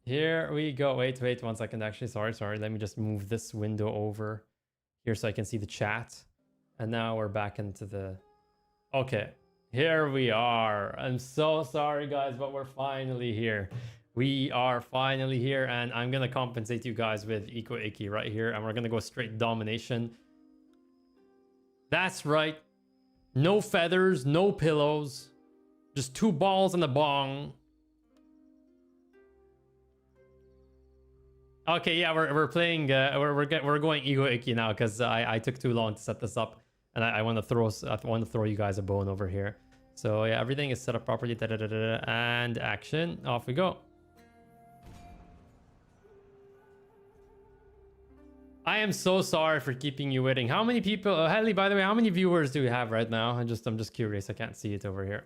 Here we go. Wait 1 second. Actually, sorry. Let me just move this window over here so I can see the chat. And now we're back into the... Okay, here we are. I'm so sorry, guys, but we're finally here. We are finally here, and I'm going to compensate you guys with Eco Icky right here, and we're going to go straight domination. That's right. No feathers, no pillows. Just 2 balls and a bong. Okay, yeah, we're playing. We're going Ego Icky now because I took too long to set this up, and I want to throw you guys a bone over here. So yeah, everything is set up properly. And action, off we go. I am so sorry for keeping you waiting. How many people? Helly, by the way, how many viewers do we have right now? I'm just curious. I can't see it over here.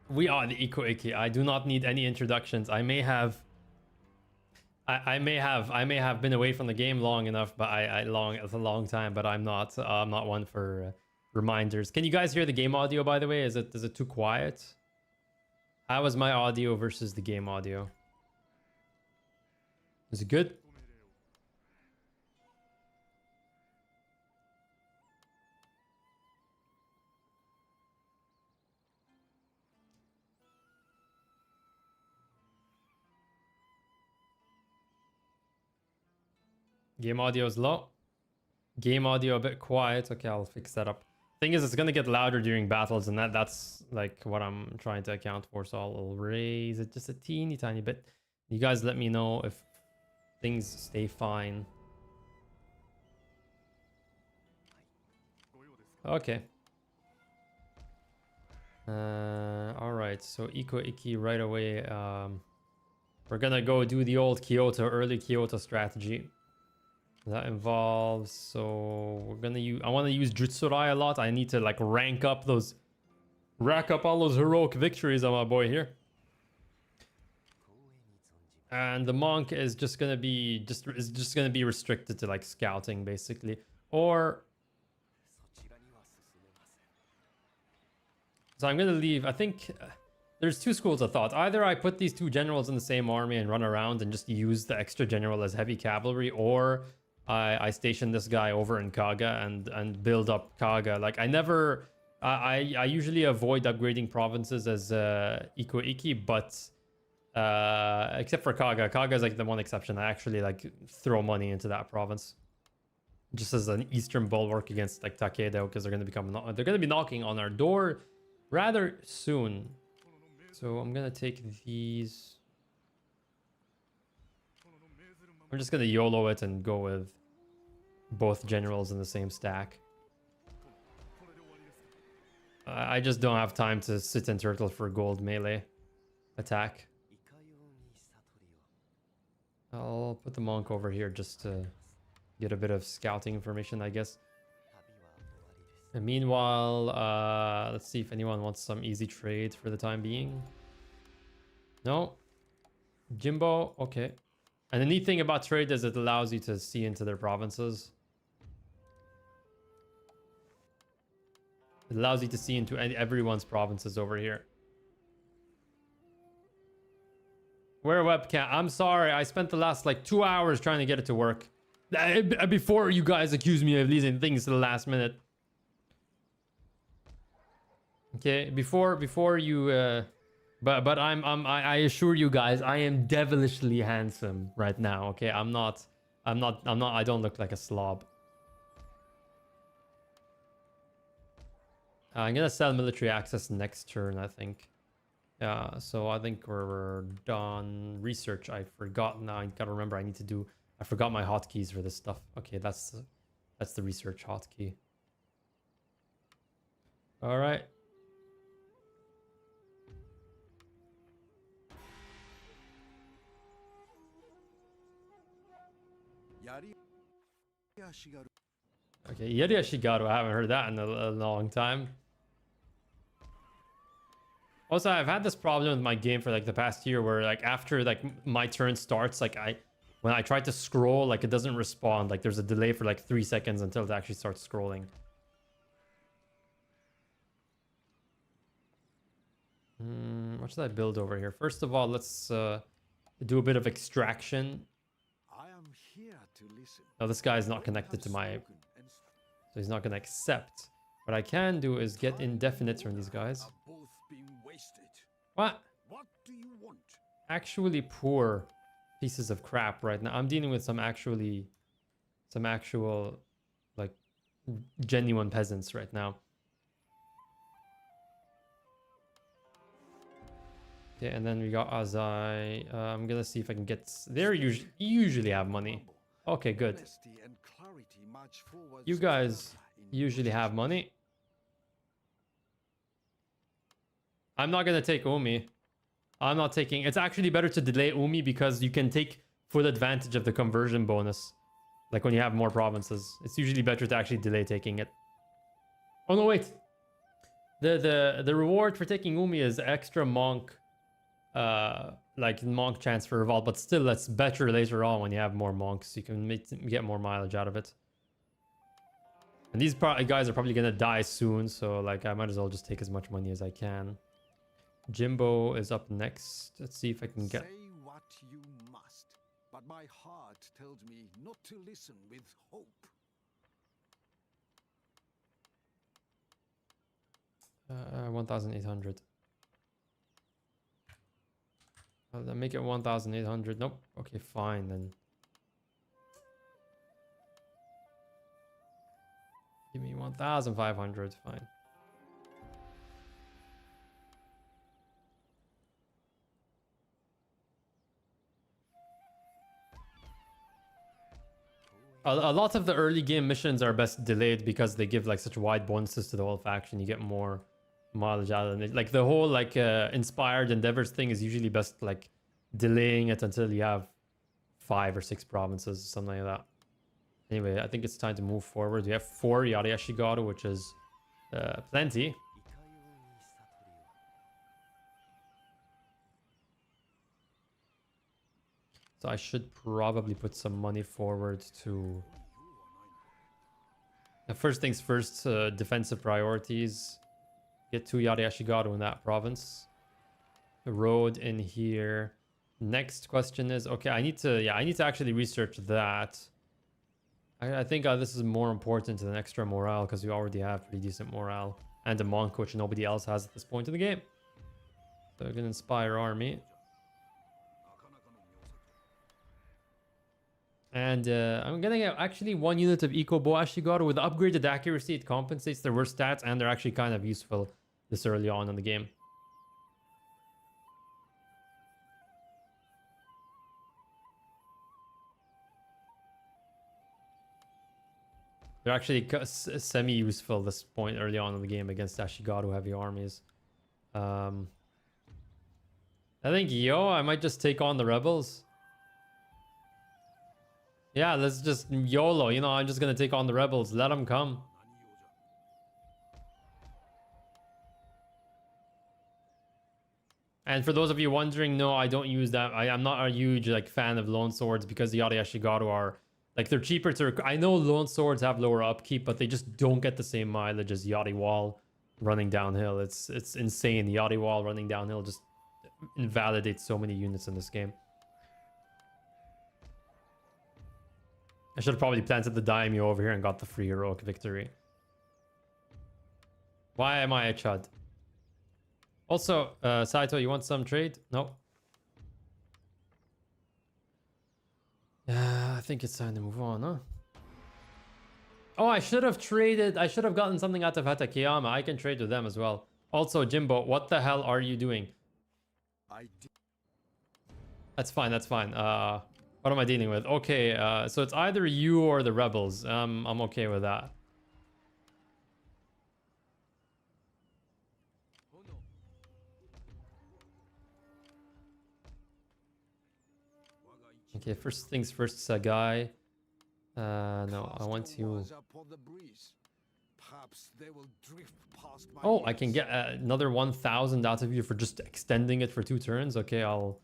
We are the Eco Icky. I do not need any introductions. I may have been away from the game long enough, but it's a long time, but I'm not one for reminders. Can you guys hear the game audio, by the way? Is it too quiet? How was my audio versus the game audio? Is it good? Game audio is low. Game audio a bit quiet. Okay, I'll fix that up. Thing is, it's gonna get louder during battles, and that's like what I'm trying to account for. So I'll raise it just a teeny tiny bit. You guys let me know if things stay fine. Okay. All right. So Eco Icky right away. We're gonna go do the old early Kyoto strategy. That involves, so we're gonna use, I want to use Jutsurai a lot. I need to like rack up all those heroic victories on my boy here. And the monk is just gonna be restricted to like scouting basically, or so I'm gonna leave. I think there's 2 schools of thought. Either I put these 2 generals in the same army and run around and just use the extra general as heavy cavalry, or I station this guy over in Kaga and build up Kaga. Like I usually avoid upgrading provinces as Eco Icky, but except for Kaga. Kaga is like the one exception. I actually like throw money into that province just as an eastern bulwark against like Takedo, because they're gonna be knocking on our door rather soon. So I'm gonna take these. I'm just gonna YOLO it and go with both generals in the same stack. I just don't have time to sit and turtle for gold melee attack. I'll put the monk over here just to get a bit of scouting information, I guess. And meanwhile, let's see if anyone wants some easy trades for the time being. No? Jimbo? Okay. And the neat thing about trade is it allows you to see into their provinces. It allows you to see into everyone's provinces over here. Where webcam? I'm sorry, I spent the last like 2 hours trying to get it to work. Before you guys accuse me of leaving things to the last minute. Okay, before you but I assure you guys, I am devilishly handsome right now. Okay, I don't look like a slob. I'm gonna sell military access next turn, I think. Yeah, so I think we're done. Research, I forgot now. I gotta remember I forgot my hotkeys for this stuff. Okay, that's the research hotkey. All right. Okay, Yari Ashigaru, I haven't heard that in a long time. Also, I've had this problem with my game for like the past year where like after like my turn starts, like when I try to scroll, like it doesn't respond. Like there's a delay for like 3 seconds until it actually starts scrolling. What should I build over here? First of all, let's do a bit of extraction. I am here to listen. Now this guy is not connected to my, so he's not going to accept. What I can do is get indefinite from these guys. What? What do you want? Actually poor pieces of crap right now. I'm dealing with some actual like genuine peasants right now. Okay, and then we got Azai. I'm gonna see if I can get. They usually have money. Okay, good. You guys usually have money. I'm not gonna take Umi. I'm not taking. It's actually better to delay Umi because you can take full advantage of the conversion bonus. Like when you have more provinces, it's usually better to actually delay taking it. Oh no, wait. The reward for taking Umi is extra monk, like monk chance for revolt, but still that's better later on when you have more monks. You can get more mileage out of it. And these guys are probably gonna die soon, so like I might as well just take as much money as I can. Jimbo is up next. Let's see if I can get. Say what you must, but my heart tells me not to listen with hope. 1,800. I'll make it 1,800. Nope. Okay, fine then. Give me 1,500. Fine. A lot of the early game missions are best delayed because they give like such wide bonuses to the whole faction. You get more mileage out of it. Like the whole like inspired endeavors thing is usually best like delaying it until you have 5 or 6 provinces, something like that. Anyway, I think it's time to move forward. We have 4 Yariashigaru, which is plenty. So I should probably put some money forward to... First things first, defensive priorities. Get 2 Yariashigaru in that province. The road in here. Next question is, okay, I need to actually research that. I think this is more important than extra morale because we already have pretty decent morale. And a monk, which nobody else has at this point in the game. So we're gonna inspire army. And I'm gonna get actually 1 unit of Eco Bow Ashigaru. With upgraded accuracy, it compensates their worst stats, and they're actually kind of useful this early on in the game. They're actually semi-useful this point early on in the game against Ashigaru heavy armies. I think, I might just take on the rebels. Yeah, let's just YOLO, I'm just gonna take on the rebels. Let them come. And for those of you wondering, no, I don't use that. I'm not a huge like fan of lone swords because the Yariashigaru are like they're cheaper to. I know lone swords have lower upkeep, but they just don't get the same mileage as Yari Wall running downhill. It's insane. Yari Wall running downhill just invalidates so many units in this game. I should have probably planted the daimyo over here and got the free heroic victory. Why am I a chud? Also, Saito, you want some trade? No. I think it's time to move on, huh? Oh, I should have traded. I should have gotten something out of Hatakeyama. I can trade with them as well. Also, Jimbo, what the hell are you doing? That's fine. That's fine. What am I dealing with? Okay, so it's either you or the rebels. I'm okay with that. Okay, first things first, Sagai. No, I want you. Perhaps they will drift past my Oh, I can ears. get another 1,000 out of you for just extending it for 2 turns. Okay, I'll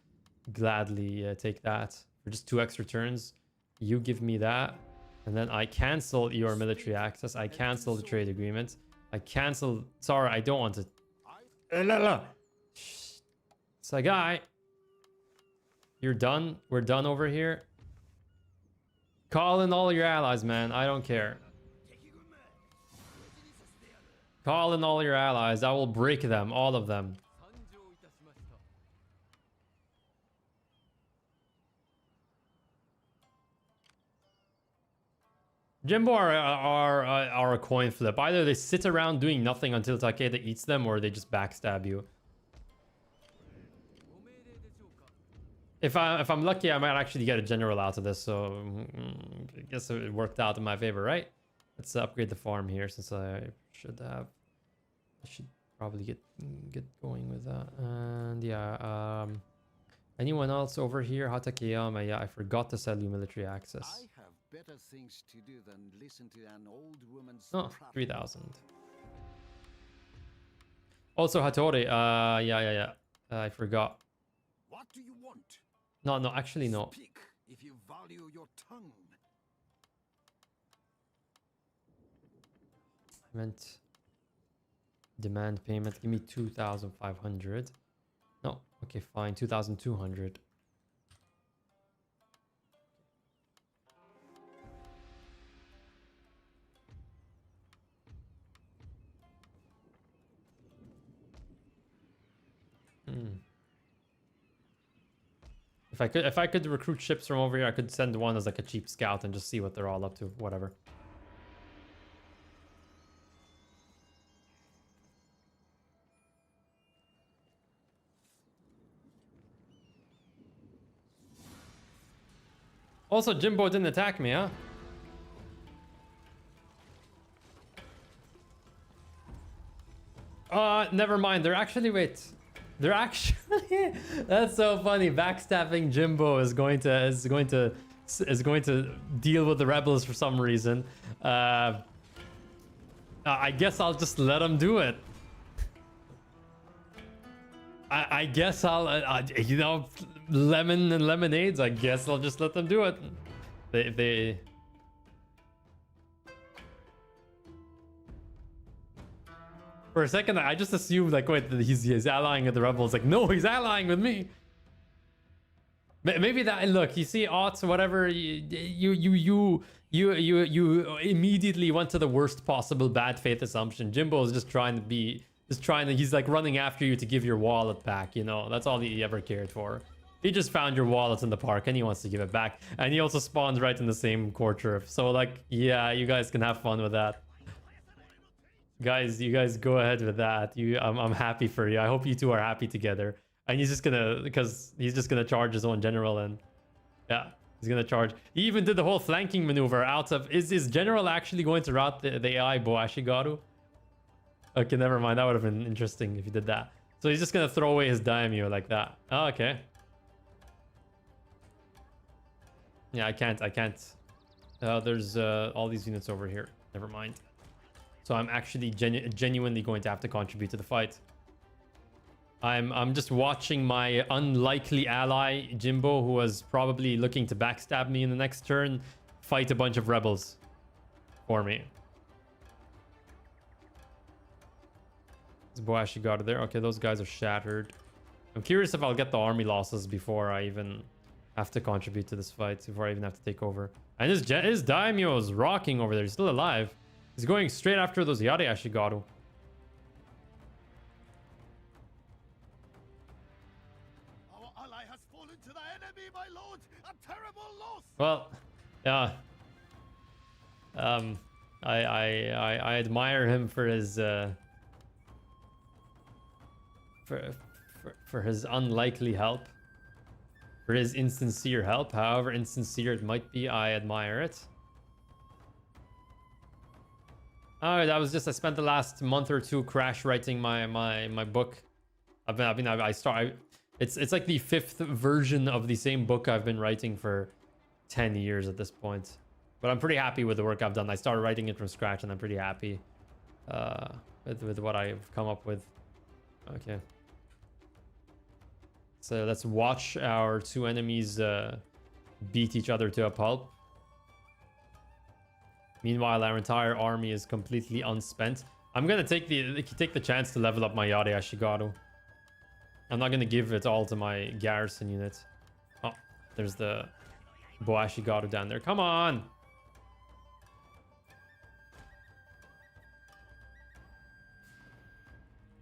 gladly take that for just 2 extra turns. You give me that, and then I cancel your military access. I cancel the trade agreement. I cancel. Sorry, I don't want to. So, guy, you're done. We're done over here. Call in all your allies, man. I don't care. Call in all your allies. I will break them, all of them. Jimbo are a coin flip. Either they sit around doing nothing until Takeda eats them, or they just backstab you. If I'm lucky, I might actually get a general out of this. So I guess it worked out in my favor, right? Let's upgrade the farm here, since I should probably get going with that. And yeah, anyone else over here? Hatakeyama, yeah, I forgot to sell you military access. I have better things to do than listen to an old woman's Oh, prattle. 3,000. Also, Hattori, yeah. I forgot. What do you want? No, actually, no. Speak if you value your tongue. I meant demand payment. Give me 2,500. No, okay, fine. 2,200. If I could recruit ships from over here, I could send one as like a cheap scout and just see what they're all up to. Whatever. Also, Jimbo didn't attack me, huh? Never mind. They're actually, wait. They're actually that's so funny. Backstabbing Jimbo is going to deal with the rebels for some reason. I guess I'll just let them do it. I guess I'll you know, lemon and lemonades. I guess I'll just let them do it. They For a second, I just assumed like, wait, he's allying with the rebels. Like, no, he's allying with me. Maybe that. Look, you see, aughts, whatever. You immediately went to the worst possible bad faith assumption. Jimbo is just trying to he's like running after you to give your wallet back. You know, that's all he ever cared for. He just found your wallet in the park and he wants to give it back. And he also spawns right in the same core turf. So like, yeah, you guys can have fun with that. Guys, you guys go ahead with that. I'm happy for you. I hope you two are happy together. And he's just gonna charge his own general, and yeah, he's gonna charge. He even did the whole flanking maneuver out of. Is general actually going to route the AI Boashigaru? Okay, never mind. That would have been interesting if he did that. So he's just gonna throw away his daimyo like that. Oh, okay. Yeah, I can't. There's all these units over here. Never mind. So I'm actually genuinely going to have to contribute to the fight. I'm just watching my unlikely ally, Jimbo, who was probably looking to backstab me in the next turn, fight a bunch of rebels for me. Is Boashi got it there? Okay, those guys are shattered. I'm curious if I'll get the army losses before I even have to contribute to this fight, before I even have to take over. And his daimyo is rocking over there. He's still alive. He's going straight after those Yare Ashigaru. Our ally has fallen to the enemy, my lord. A terrible loss. Well, yeah. I admire him for his for his unlikely help, for his insincere help. However insincere it might be, I admire it. Oh, that was just, I spent the last month or two crash writing my book. It's like the 5th version of the same book I've been writing for 10 years at this point. But I'm pretty happy with the work I've done. I started writing it from scratch and I'm pretty happy. with what I've come up with. Okay. So let's watch our two enemies beat each other to a pulp. Meanwhile, our entire army is completely unspent. I'm gonna take the chance to level up my Yari Ashigaru. I'm not gonna give it all to my garrison unit. Oh, there's the Boashigaru down there. Come on!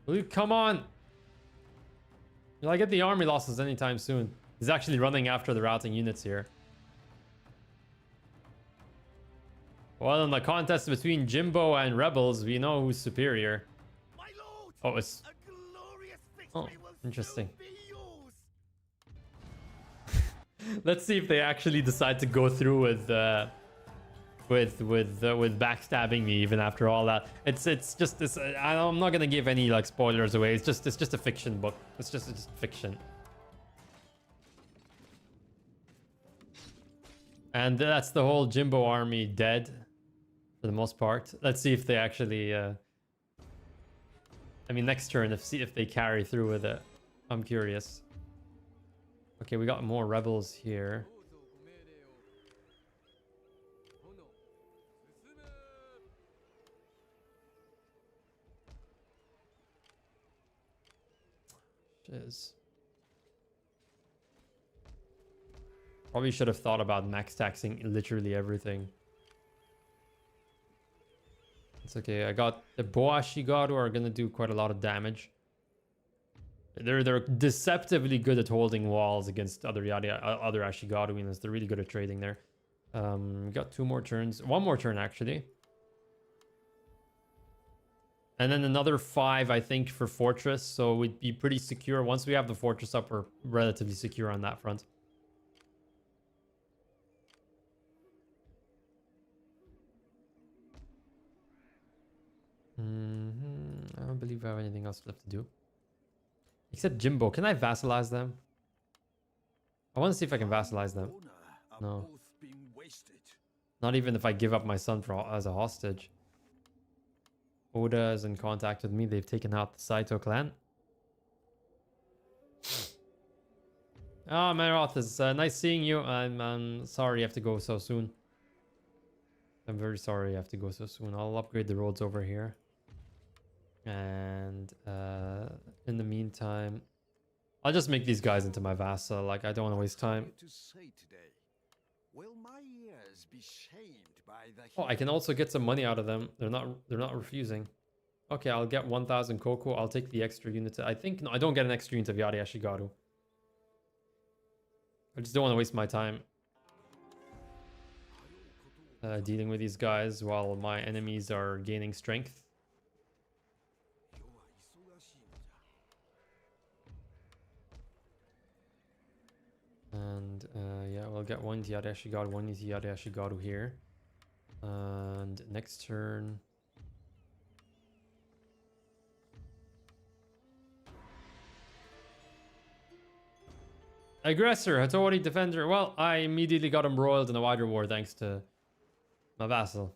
Will you come on? Will I get the army losses anytime soon? He's actually running after the routing units here. Well, in the contest between Jimbo and Rebels, we know who's superior. Oh, it's... Oh, interesting. Let's see if they actually decide to go through with backstabbing me even after all that. It's just this. I'm not gonna give any like spoilers away. It's just a fiction book. It's just fiction. And that's the whole Jimbo army dead for the most part. Let's see if they actually. I mean, next turn, see if they carry through with it. I'm curious. Okay, we got more rebels here. Shiz. Probably should have thought about max taxing literally everything. It's okay. I got the Boashigaru are gonna do quite a lot of damage. They're deceptively good at holding walls against other Ashigaru units. They're really good at trading there. We got 2 more turns. 1 more turn actually. And then another 5, I think, for Fortress. So we'd be pretty secure. Once we have the Fortress up, we're relatively secure on that front. I don't believe I have anything else left to do. Except Jimbo. Can I vassalize them? I want to see if I can vassalize them. No. Not even if I give up my son as a hostage. Oda is in contact with me. They've taken out the Saito clan. Ah, Meroth, it's nice seeing you. I'm sorry you have to go so soon. I'm very sorry you have to go so soon. I'll upgrade the roads over here. And in the meantime, I'll just make these guys into my vassal. Like, I don't want to waste time. Oh, I can also get some money out of them. They're not refusing. Okay, I'll get 1,000 Cocoa. I'll take the extra unit. I think no, I don't get an extra unit of Yari Ashigaru. I just don't want to waste my time dealing with these guys while my enemies are gaining strength. And yeah, we'll get 1 Yari Ashigaru, 1 Yari Ashigaru here. And next turn... Aggressor, Hattori, Defender. Well, I immediately got embroiled in a wider war thanks to my vassal.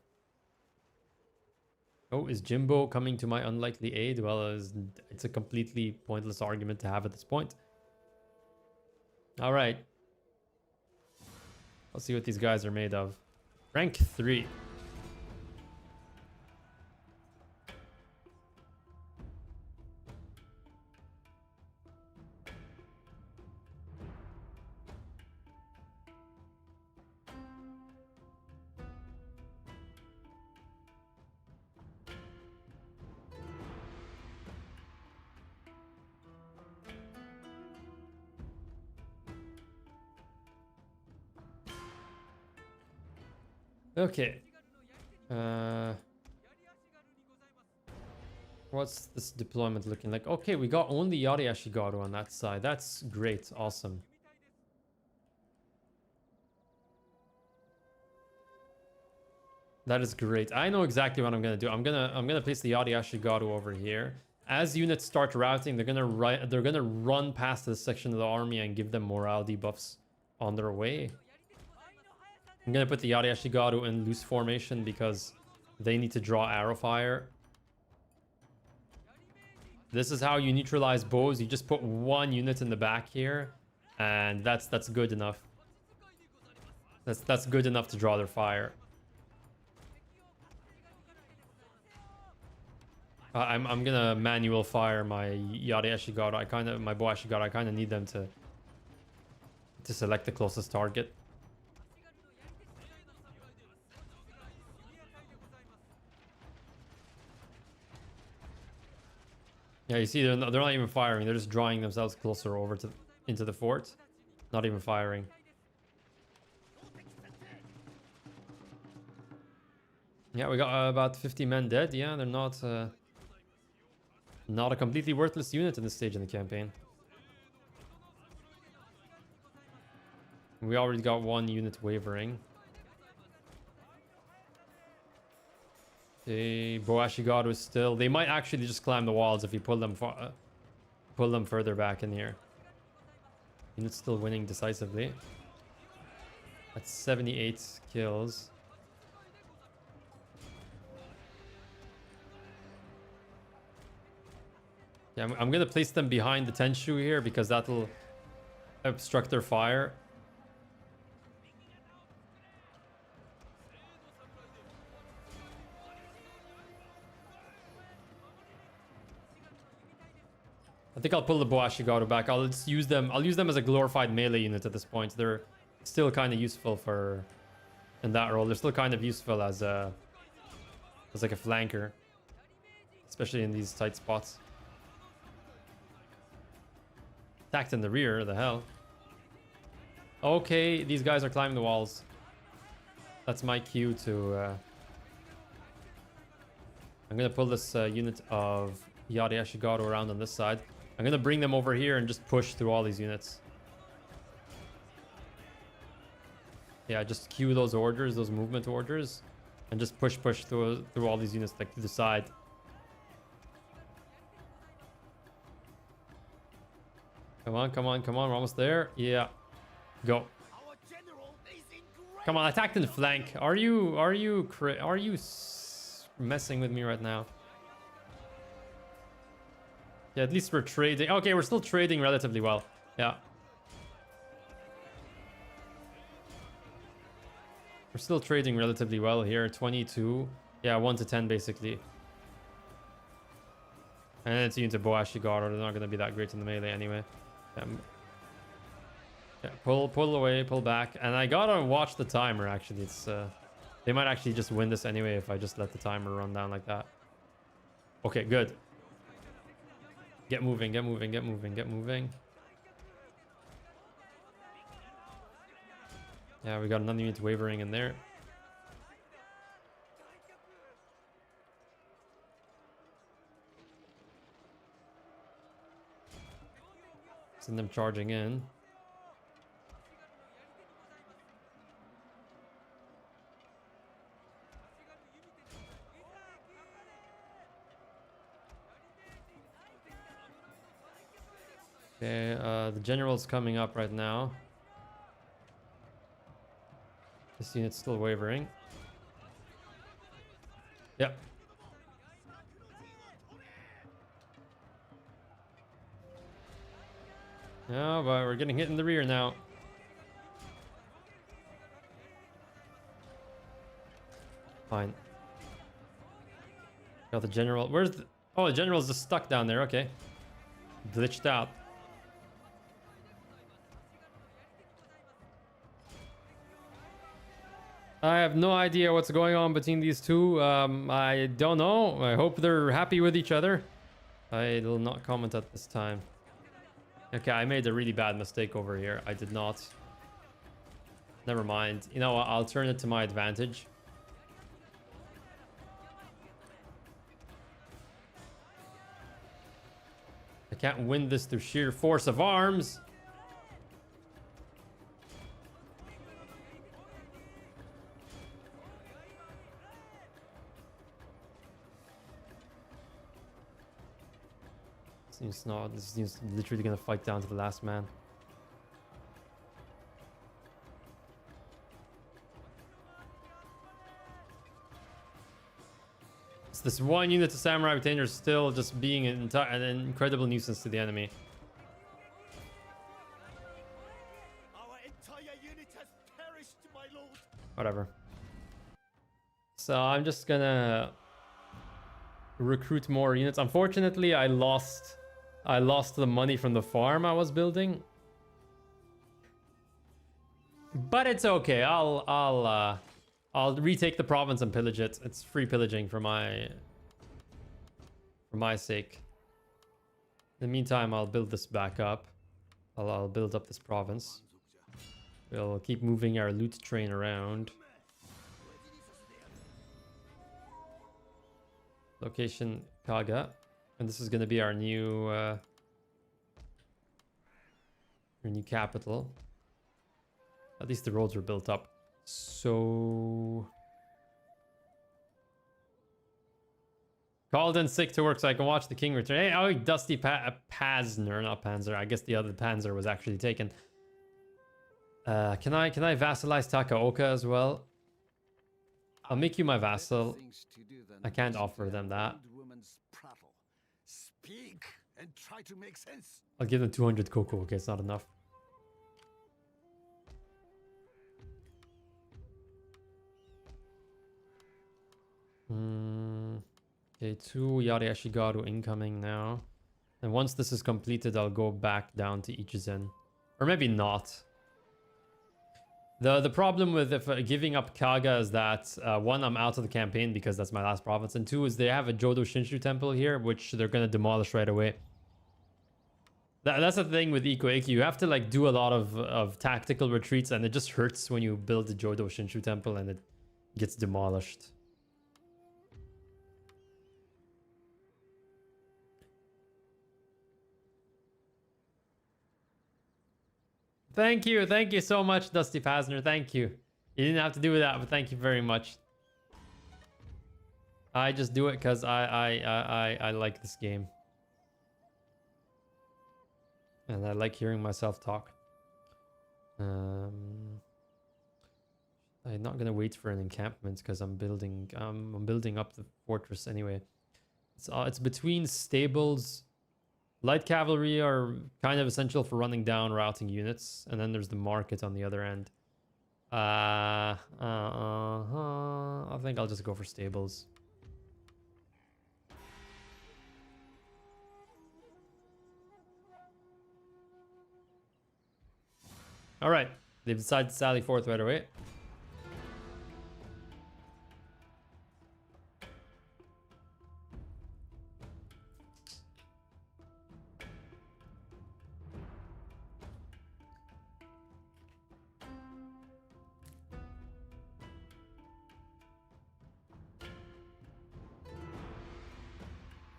Oh, is Jimbo coming to my unlikely aid? Well, it's a completely pointless argument to have at this point. All right. Let's see what these guys are made of. Rank 3. Okay. What's this deployment looking like? Okay, we got only Yari Ashigaru on that side. That's great. Awesome. That is great. I know exactly what I'm gonna do. I'm gonna place the Yari Ashigaru over here. As units start routing, they're gonna run past this section of the army and give them morale debuffs on their way. I'm gonna put the Yari Ashigaru in loose formation because they need to draw arrow fire This is how you neutralize bows. You just put one unit in the back here, and that's good enough. That's good enough to draw their fire. I'm gonna manual fire my Yari Ashigaru. My bow Ashigaru. I kind of need them to select the closest target. Yeah, you see, they're not even firing. They're just drawing themselves closer over to into the fort. Not even firing. Yeah, we got about 50 men dead. Yeah, they're not a completely worthless unit in this stage in the campaign. We already got one unit wavering. The Boashigaru is still... They might actually just climb the walls if you pull them further back in here. Unit's still winning decisively. That's 78 kills. Yeah, I'm gonna place them behind the Tenshu here because that'll obstruct their fire. I think I'll pull the Boashigaru back. I'll just use them. I'll use them as a glorified melee unit at this point. They're still kind of useful in that role. They're still kind of useful as like a flanker, especially in these tight spots. Attacked in the rear, the hell. Okay, these guys are climbing the walls. That's my cue to... I'm gonna pull this unit of Yari Ashigaru around on this side. I'm gonna bring them over here and just push through all these units. Yeah, just queue those orders, those movement orders, and just push through all these units like to the side. Come on, come on, come on. We're almost there. Yeah. Go. Come on, attack in the flank. Are you messing with me right now? Yeah, at least we're trading. Okay, we're still trading relatively well. Yeah. We're still trading relatively well here. 22. Yeah, 1 to 10 basically. And it's into Boashigaru. They're not going to be that great in the melee anyway. Yeah, pull away, pull back. And I gotta watch the timer, actually. It's they might actually just win this anyway if I just let the timer run down like that. Okay, good. Get moving, get moving, get moving, get moving. Yeah, we got another unit wavering in there. Send them charging in. Okay, the general's coming up right now. This unit's still wavering. Yep. No, but we're getting hit in the rear now. Fine. Got the general. Where's the... Oh, the general's just stuck down there. Okay. Glitched out. I have no idea what's going on between these two. I don't know. I hope they're happy with each other. I will not comment at this time. Okay, I made a really bad mistake over here. I did not. Never mind. You know what? I'll turn it to my advantage. I can't win this through sheer force of arms. This seems literally gonna fight down to the last man. It's this one unit of Samurai Retainers still just being an incredible nuisance to the enemy. Our entire unit has perished, my lord. Whatever. So I'm just gonna recruit more units. Unfortunately, I lost the money from the farm I was building. But it's okay. I'll retake the province and pillage it. It's free pillaging for my sake. In the meantime, I'll build this back up. I'll build up this province. We'll keep moving our loot train around. Location Kaga, and this is going to be our new capital. At least the roads were built up. So called in sick to work so I can watch the king return. Hey, oh, Dusty Panzer, not Panzer. I guess the other Panzer was actually taken. Can I vassalize Takaoka as well? I'll make you my vassal. I can't offer them that. Speak and try to make sense. I'll give them 200 cocoa. Okay, it's not enough. Okay, 2 Yariashigaru incoming now. And once this is completed, I'll go back down to Ichizen. Or maybe not. The problem with giving up Kaga is that, one, I'm out of the campaign because that's my last province, and 2 is they have a Jodo Shinshu temple here, which they're going to demolish right away. That's the thing with Iko Iki. You have to like do a lot of tactical retreats, and it just hurts when you build the Jodo Shinshu temple and it gets demolished. Thank you so much, Dusty Pasner. Thank you. You didn't have to do that, but thank you very much. I just do it because I like this game. And I like hearing myself talk. I'm not gonna wait for an encampment because I'm building up the fortress anyway. It's between stables. Light cavalry are kind of essential for running down routing units, and then there's the market on the other end. I think I'll just go for stables. All right, they've decided to sally forth right away.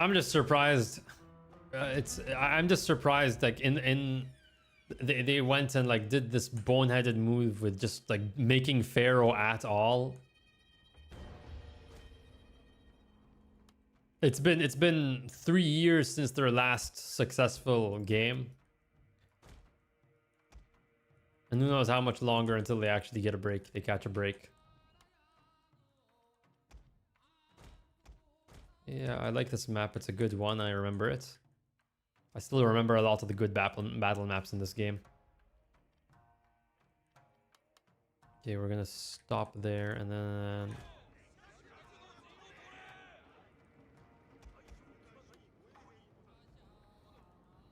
I'm just surprised. I'm just surprised. Like they went and like did this boneheaded move with just like making Pharaoh at all. It's been 3 years since their last successful game, and who knows how much longer until they actually get a break. They catch a break. Yeah, I like this map. It's a good one. I remember it. I still remember a lot of the good battle maps in this game. Okay, we're gonna stop there and then...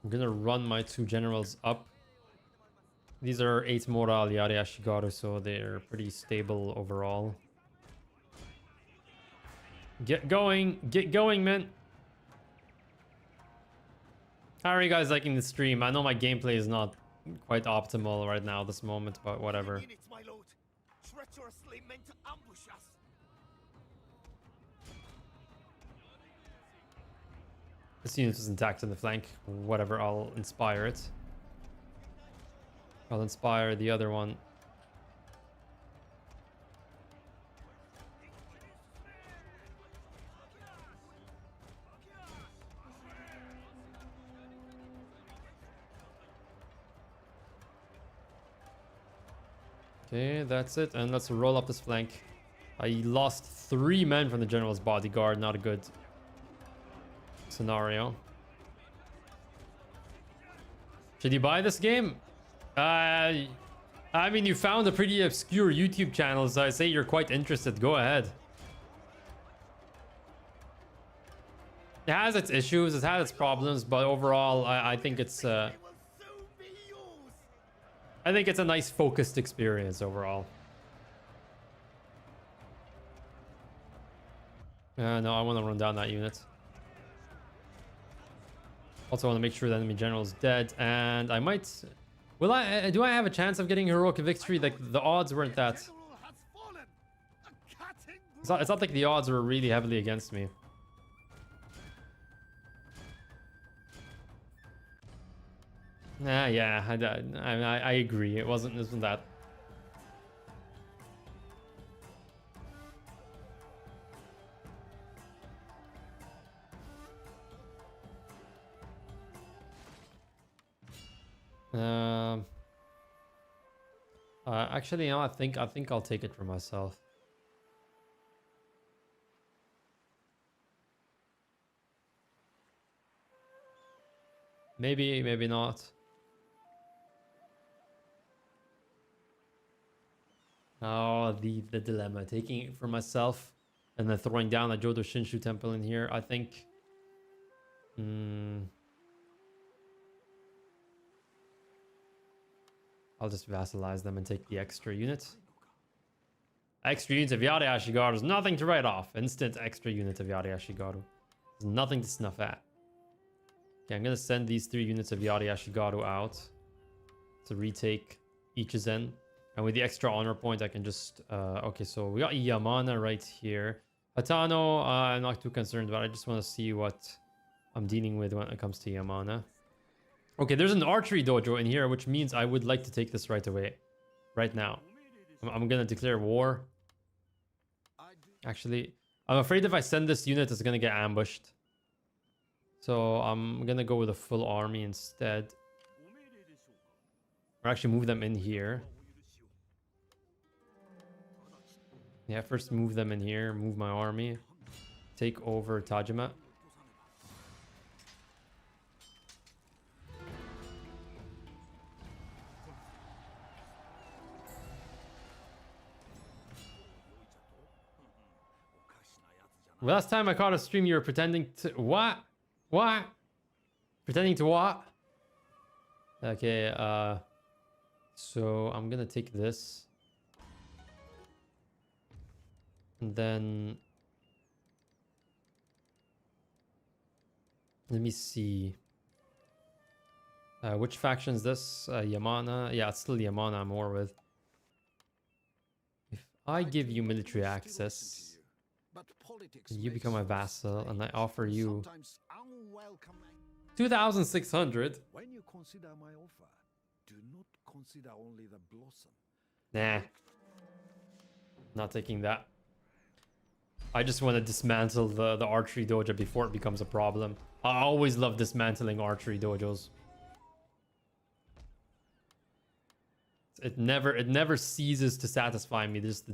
I'm gonna run my 2 generals up. These are 8 morale Yariashigaru, so they're pretty stable overall. Get going, man. How are you guys liking the stream? I know my gameplay is not quite optimal right now, this moment, but whatever. Units, my lord, treacherously meant to ambush us. This unit is intact in the flank. Whatever, I'll inspire it. I'll inspire the other one. Okay, that's it. And let's roll up this flank. I lost 3 men from the general's bodyguard. Not a good scenario. Should you buy this game? I mean, you found a pretty obscure YouTube channel, so I say you're quite interested. Go ahead. It has its issues, it has its problems, but overall, I think it's I think it's a nice focused experience overall. No, I want to run down that unit. Also want to make sure the enemy general is dead, and I might... Will I... Do I have a chance of getting heroic victory? Like, the odds weren't that... It's not like the odds were really heavily against me. Yeah, I agree. It wasn't that. Actually, no, I think I'll take it for myself. Maybe not. Oh, the dilemma. Taking it for myself and then throwing down a Jodo Shinshu temple in here. I think... I'll just vassalize them and take the extra unit. Extra unit of Yari Ashigaru is nothing to write off. Instant extra unit of Yari Ashigaru. There's nothing to snuff at. Okay, I'm going to send these 3 units of Yari Ashigaru out to retake Ichizen. And with the extra honor point, I can just... okay, so we got Yamana right here. Hatano, I'm not too concerned about. I just want to see what I'm dealing with when it comes to Yamana. Okay, there's an archery dojo in here, which means I would like to take this right away. Right now. I'm going to declare war. Actually, I'm afraid if I send this unit, it's going to get ambushed. So I'm going to go with a full army instead. Or actually move them in here. Yeah, first move them in here. Move my army. Take over Tajima. Last time I caught a stream, you were pretending to... What? What? Pretending to what? Okay, so I'm gonna take this. And then... Let me see. Which faction is this? Yamana? Yeah, it's still Yamana I'm more with. If I give you military access... You become my vassal, and I offer you 2,600. When you consider my offer, do not consider only the blossom. Nah. Not taking that. I just want to dismantle the archery dojo before it becomes a problem. I always love dismantling archery dojos. It never ceases to satisfy me. Just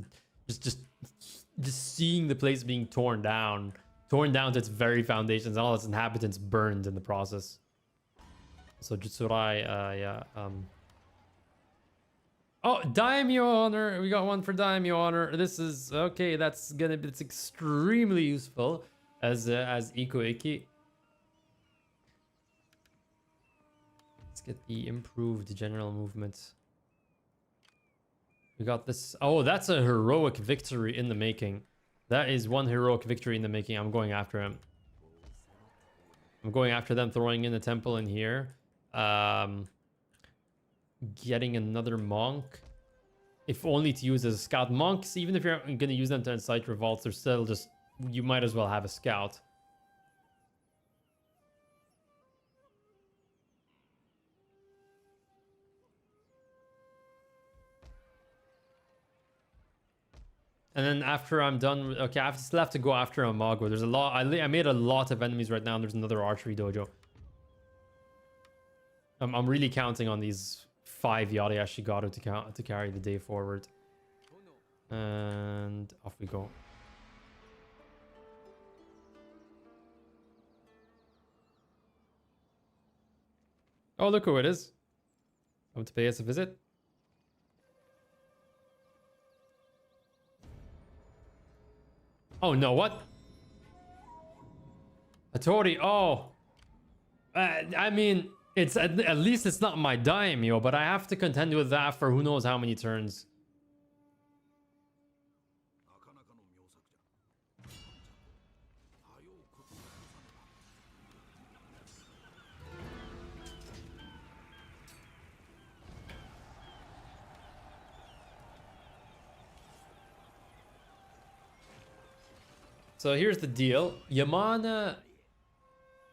seeing the place being torn down to its very foundations, and all its inhabitants burned in the process. So Jutsurai, yeah. Oh, Daimyo honor. We got one for Daimyo honor. This is okay. It's extremely useful as Iko Iki. Let's get the improved general movement. We got this. Oh, that's a heroic victory in the making. That is one heroic victory in the making. I'm going after him. I'm going after them, throwing in a temple in here. Getting another monk. If only to use as a scout. Monks, even if you're going to use them to incite revolts, they're still just... You might as well have a scout. And then after I'm done, okay, I still have to go after Amago. There's a lot. I made a lot of enemies right now, and there's another archery dojo. I'm really counting on these 5 Yari Ashigaru to carry the day forward. And off we go. Oh, look who it is. Come to pay us a visit. Oh no, what? Hattori, oh. I mean, it's at least it's not my daimyo, but I have to contend with that for who knows how many turns. So here's the deal. Yamana...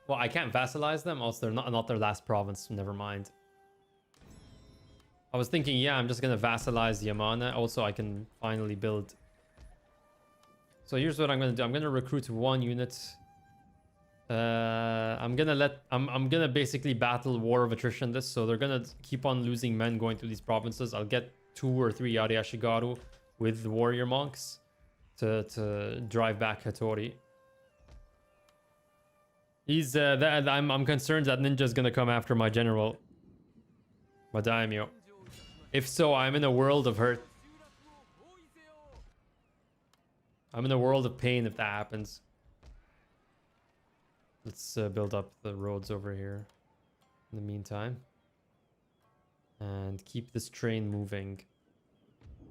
Well, I can't vassalize them, also they're not their last province, so never mind. I was thinking, yeah, I'm just gonna vassalize Yamana. Also, I can finally build. So here's what I'm gonna do. I'm gonna recruit 1 unit. I'm gonna basically battle war of attrition this, so they're gonna keep on losing men going through these provinces. I'll get 2 or 3 Ariashigaru with the warrior monks to drive back Hattori. He's I'm concerned that Ninja's gonna come after my general, my daimyo. If so, I'm in a world of hurt. I'm in a world of pain if that happens. Let's build up the roads over here in the meantime. And keep this train moving.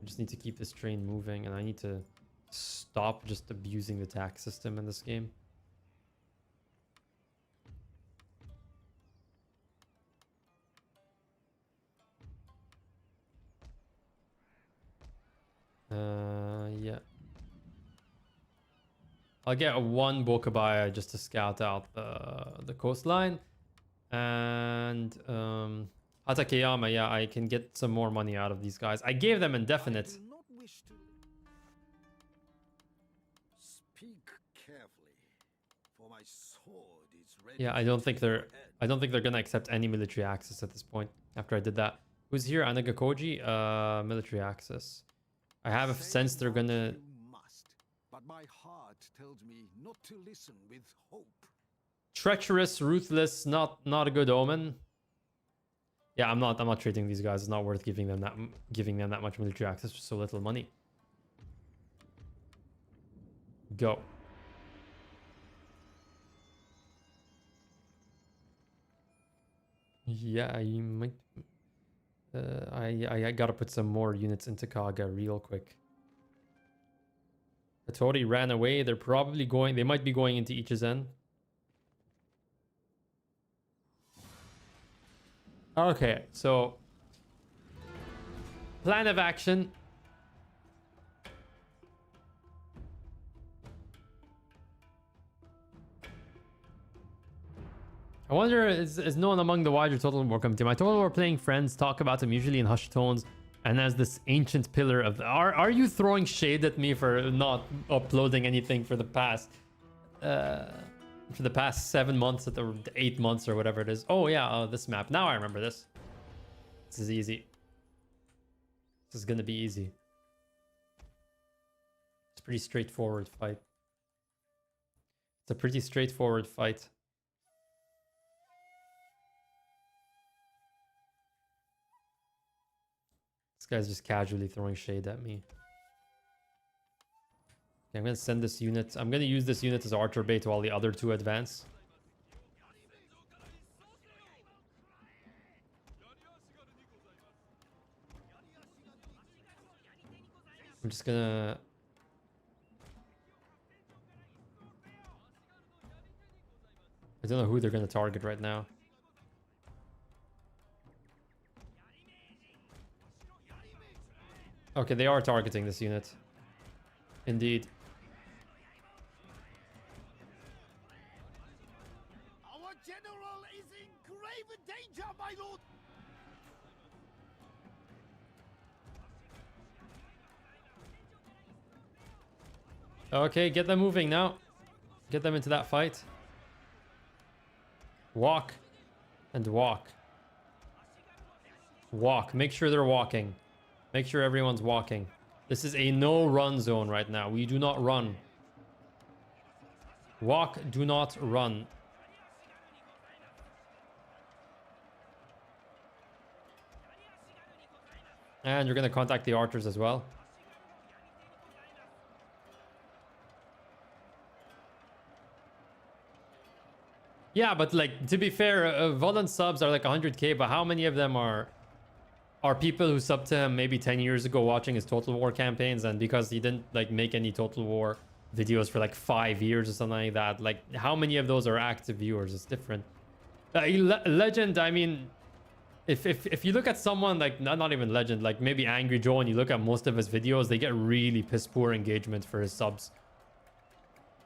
I just need to keep this train moving, and I need to stop just abusing the tax system in this game. Yeah. I'll get 1 Bokabaya just to scout out the coastline. And Hatakeyama, yeah, I can get some more money out of these guys. I gave them indefinite. I do not wish to speak carefully, for my sword is ready. Yeah, I don't think they're gonna accept any military access at this point after I did that. Who's here? Anagakoji? Military access. I have a sense they're gonna... You must, but my heart tells me not to listen with hope. Treacherous, ruthless, not a good omen. Yeah, I'm not treating these guys. It's not worth giving them that much military access for so little money. Go. Yeah, you might... I gotta put some more units into Kaga real quick. Hattori ran away. They're probably going... They might be going into Ichizen. Okay, so... Plan of action. I wonder, is no one among the wider Total War coming team? My Total War playing friends talk about him usually in hushed tones and as this ancient pillar of... Are you throwing shade at me for not uploading anything for the past... for the past 7 months or 8 months or whatever it is? Oh yeah, this map. Now I remember this. This is easy. This is gonna be easy. It's a pretty straightforward fight. It's a pretty straightforward fight. This guy's just casually throwing shade at me. Okay, I'm gonna send this unit. I'm gonna use this unit as archer bait while the other 2 advance. I'm just gonna... I don't know who they're gonna target right now. Okay, they are targeting this unit. Indeed. Our general is in grave danger, my lord. Okay, get them moving now. Get them into that fight. Walk. And walk. Walk. Make sure they're walking. Make sure everyone's walking. This is a no-run zone right now. We do not run. Walk, do not run. And you're going to contact the archers as well. Yeah, but like, to be fair, Volant subs are like 100k, but how many of them are people who subbed to him maybe 10 years ago watching his Total War campaigns, and because he didn't like make any Total War videos for like 5 years or something like that, like how many of those are active viewers? It's different. Legend, I mean, if you look at someone like not even Legend, like maybe Angry Joe, and you look at most of his videos, they get really piss poor engagement for his subs.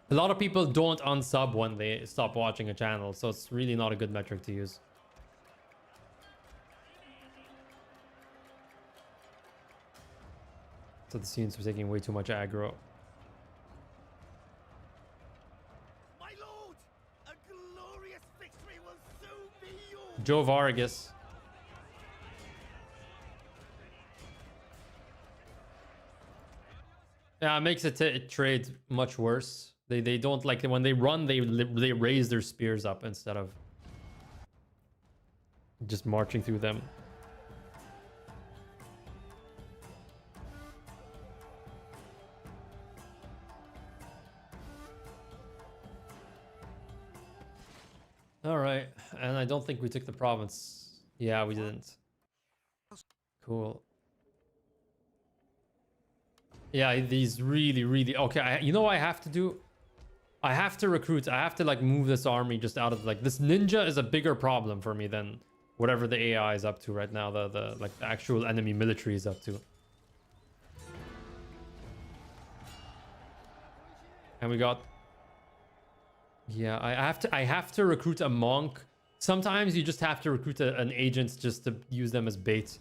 A lot of people don't unsub when they stop watching a channel, so it's really not a good metric to use. So the scenes were taking way too much aggro. My lord, a glorious victory will soon be yours. Joe Vargas. Yeah, it makes it trade much worse. They don't like when they run, they raise their spears up instead of just marching through them. All right, and I don't think we took the province. Yeah, we didn't. Cool. Yeah, these really okay. You know what I have to do? I have to recruit. I have to like move this army just out of like this ninja is a bigger problem for me than whatever the AI is up to right now. The like the actual enemy military is up to. And we got. Yeah, I have to recruit a monk. Sometimes you just have to recruit an agent just to use them as bait.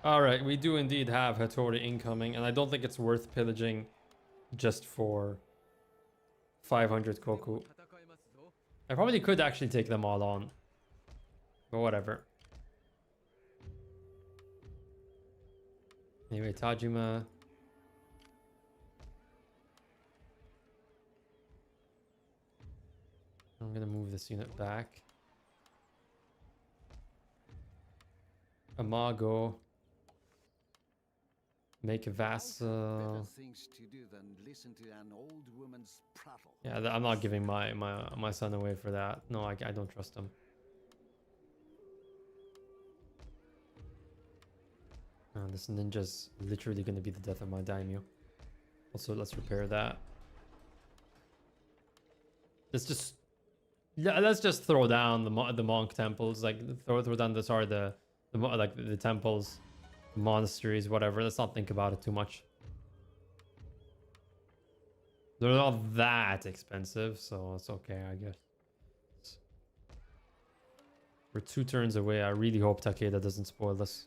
All right, we do indeed have Hattori incoming, and I don't think it's worth pillaging just for 500 koku. I probably could actually take them all on, but whatever. Anyway, Tajima. I'm gonna move this unit back. Amago. Make a vassal. Yeah, I'm not giving my son away for that. No, I don't trust him. Oh, this ninja's literally going to be the death of my daimyo. Also, let's repair that. Let's just throw down the monk temples. Like throw down the temples, monasteries, whatever. Let's not think about it too much. They're not that expensive, so it's okay, I guess. We're 2 turns away. I really hope Takeda doesn't spoil this.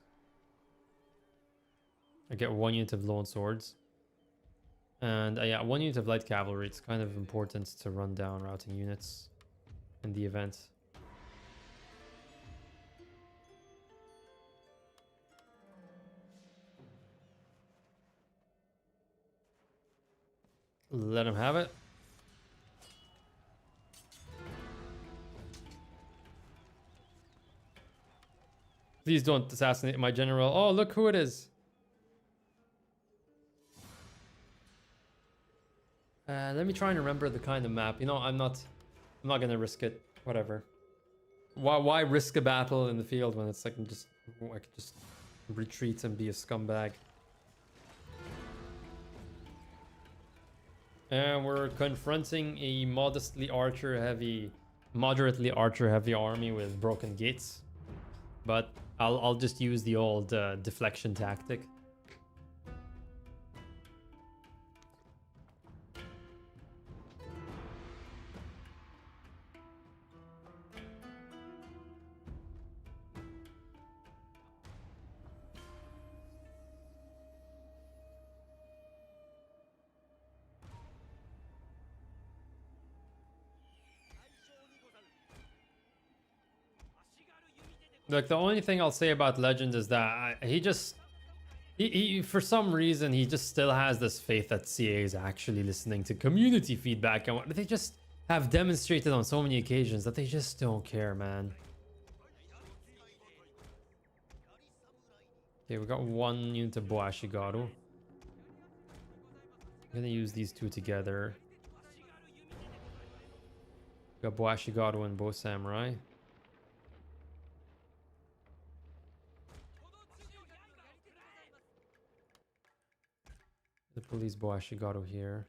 I get 1 unit of lone swords. And yeah, 1 unit of light cavalry. It's kind of important to run down routing units in the event. Let him have it. Please don't assassinate my general. Oh, look who it is. Let me try and remember the kind of map. You know, I'm not gonna risk it. Whatever. Why risk a battle in the field when it's like I could just retreat and be a scumbag. And we're confronting a moderately archer heavy army with broken gates. But I'll just use the old deflection tactic. Like, the only thing I'll say about Legend is that he just... He, for some reason, he just still has this faith that CA is actually listening to community feedback, and what they just have demonstrated on so many occasions that they just don't care, man. Okay, we got one unit of Boashigaru. I'm gonna use these two together. We got Boashigaru and Bo Samurai. The police Boashigaru here.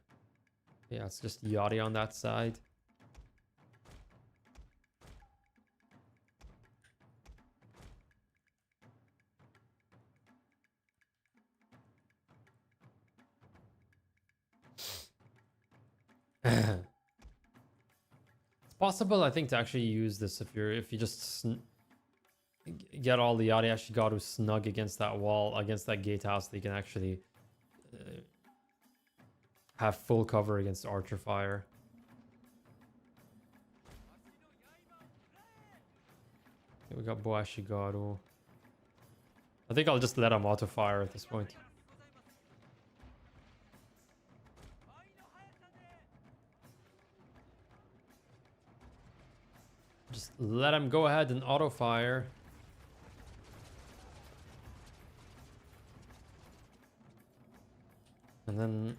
Yeah, it's just Yari on that side. It's possible, I think, to actually use this if you just get all the Yari Ashigaru snug against that wall, against that gatehouse, they can actually have full cover against archer fire. Okay, we got Boashigaru. I think I'll just let him auto fire at this point. Just let him go ahead and auto fire. And then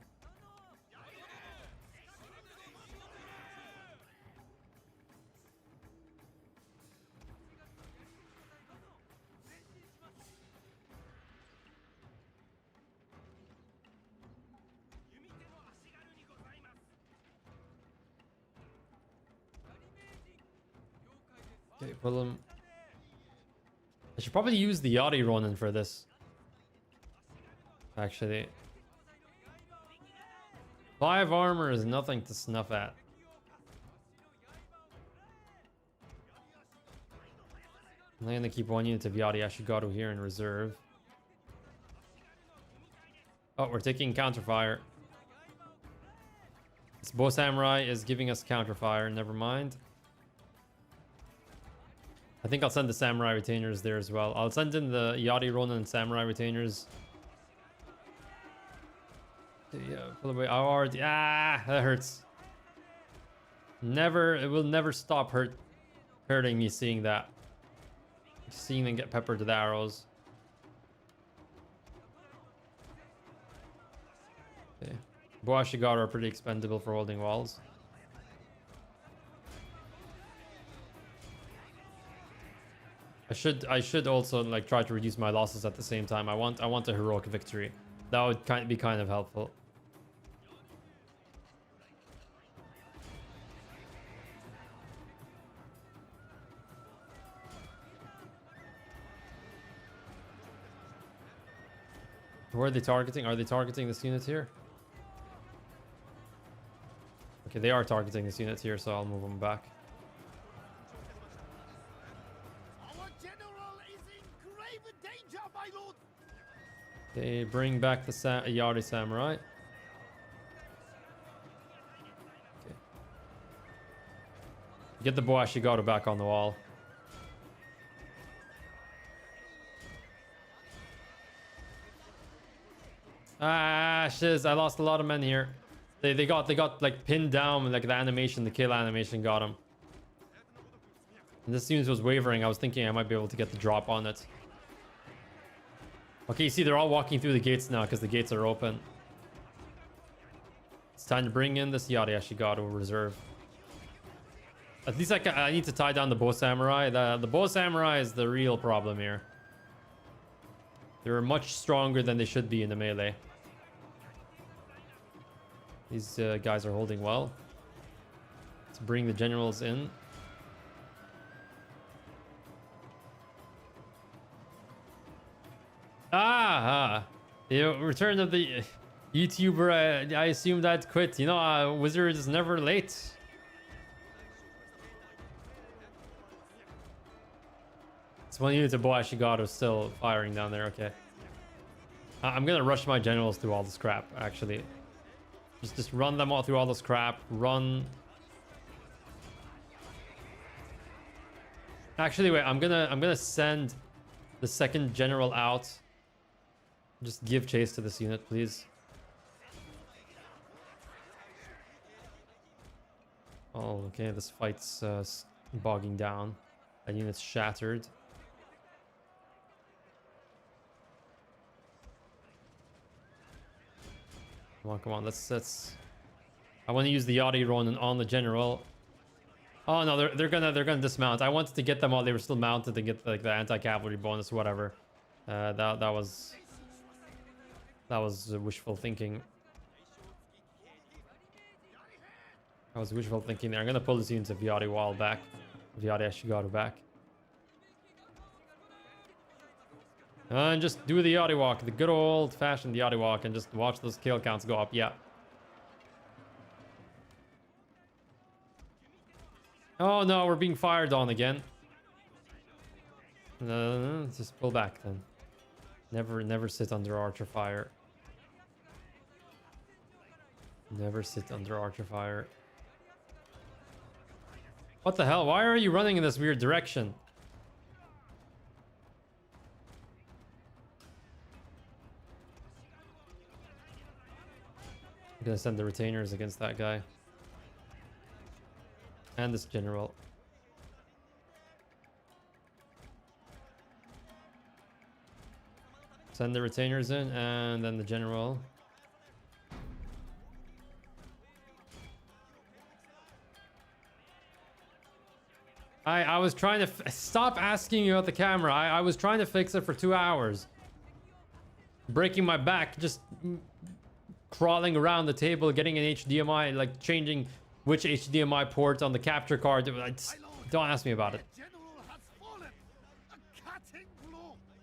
okay, pull him. I should probably use the Yari Ronin for this. Actually, 5 armor is nothing to snuff at. I'm gonna keep one unit of Yari Ashigaru here in reserve. Oh, we're taking counterfire. This Bo Samurai is giving us counterfire. Never mind. I think I'll send the Samurai Retainers there as well. I'll send in the Yari Ronin and Samurai Retainers. Yeah, pull away. Ah, that hurts. Never, it will never stop hurting me seeing that. Seeing them get peppered with arrows. Okay. Boashigaru are pretty expendable for holding walls. I should also like try to reduce my losses at the same time. I want a heroic victory. That would be kind of helpful. Where are they targeting? Are they targeting this unit here? Okay, they are targeting this unit here, so I'll move them back. Our general is in grave danger, my lord. Okay, bring back the Yari Samurai. Okay. Get the Boashigaru back on the wall. Ah, shiz, I lost a lot of men here. They got like pinned down, like the animation, the kill animation got them. And this unit was wavering. I was thinking I might be able to get the drop on it. Okay, you see they're all walking through the gates now because the gates are open. It's time to bring in this Yari Ashigaru reserve. At least I need to tie down the Bo Samurai. The Bo Samurai is the real problem here. They're much stronger than they should be in the melee. These guys are holding well. Let's bring the generals in. The return of the YouTuber. I assumed I'd quit. You know, Wizard is never late. It's one unit of Boashigaru still firing down there. Okay. I'm gonna rush my generals through all this crap, actually. Just run them all through all this crap. Run. Actually, wait. I'm gonna send the second general out. Just give chase to this unit, please. Oh, okay. This fight's bogging down. That unit's shattered. Come on. Let's. I want to use the Yachty Ronin on the general. Oh no, they're gonna dismount. I wanted to get them while they were still mounted to get like the anti-cavalry bonus, whatever. That was wishful thinking. That was wishful thinking there. I'm gonna pull this unit of Yachty wall back. Yachty Ashigaru back. And just do the Yachty walk, the good old-fashioned Yachty walk, and just watch those kill counts go up. Yeah. Oh no, we're being fired on again. No, just pull back then. Never sit under archer fire. Never sit under archer fire. What the hell? Why are you running in this weird direction? I'm gonna send the retainers against that guy. And this general. Send the retainers in, and then the general. I was trying to stop asking you about the camera. I was trying to fix it for 2 hours. Breaking my back, just crawling around the table, getting an HDMI, like changing which HDMI port on the capture card. Don't ask me about it.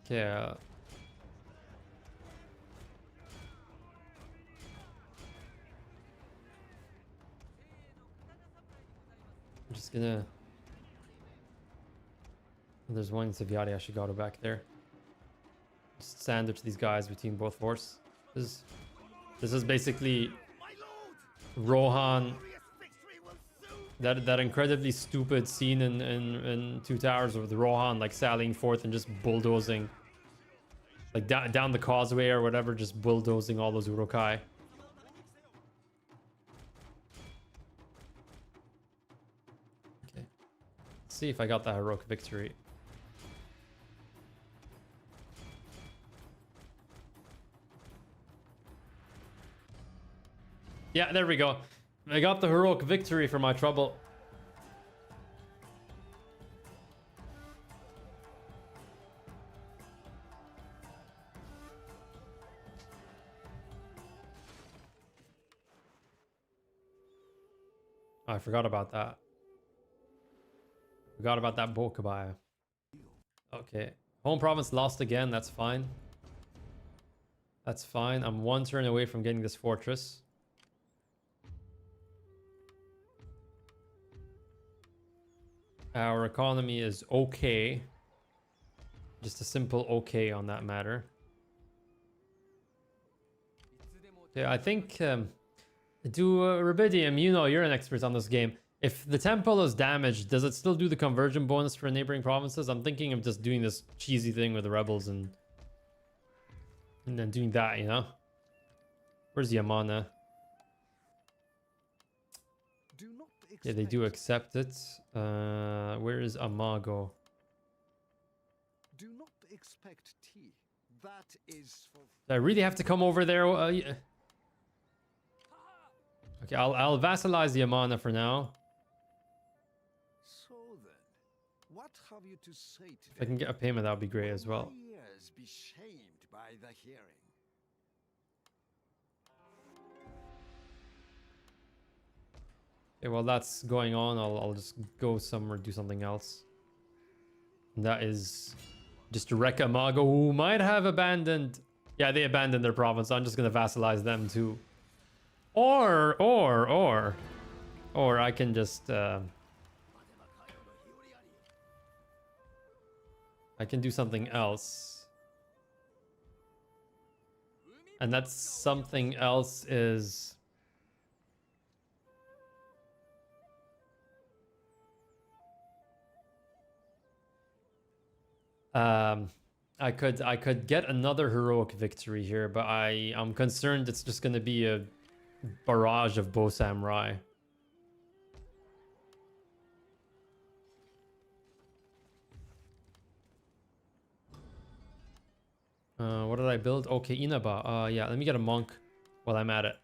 Okay. I'm just gonna. There's one Yachty Ashigaru back there. Just sandwich these guys between both forces. This is basically Rohan. That incredibly stupid scene in Two Towers with Rohan like sallying forth and just bulldozing, like down the causeway or whatever, just bulldozing all those Urukai. Okay, let's see if I got that heroic victory. Yeah, there we go. I got the heroic victory for my trouble. Oh, I forgot about that. Forgot about that Bokabaya. Okay. Home province lost again. That's fine. That's fine. I'm one turn away from getting this fortress. Our economy is okay. Just a simple okay on that matter. Okay, I think Rubidium, you know, you're an expert on this game. If the temple is damaged, does it still do the conversion bonus for neighboring provinces? I'm thinking of just doing this cheesy thing with the rebels and then doing that, you know? Where's Yamana? Yeah, they do accept it. Where is Amago? Do not expect tea. That is for... Do I really have to come over there? Okay, I'll vassalize the Yamana for now. So then, what have you to say to If I can get a payment, that would be great as well. My ears be shamed by the hearing. Okay, while that's going on, I'll just go somewhere, do something else. And that is just to wreck Amago, who might have abandoned... Yeah, they abandoned their province. I'm just gonna vassalize them too. Or I can just... I can do something else. And that something else is... I could get another heroic victory here, but I'm concerned it's just gonna be a barrage of bow samurai. What did I build? Okay, Inaba. Yeah, let me get a monk while I'm at it.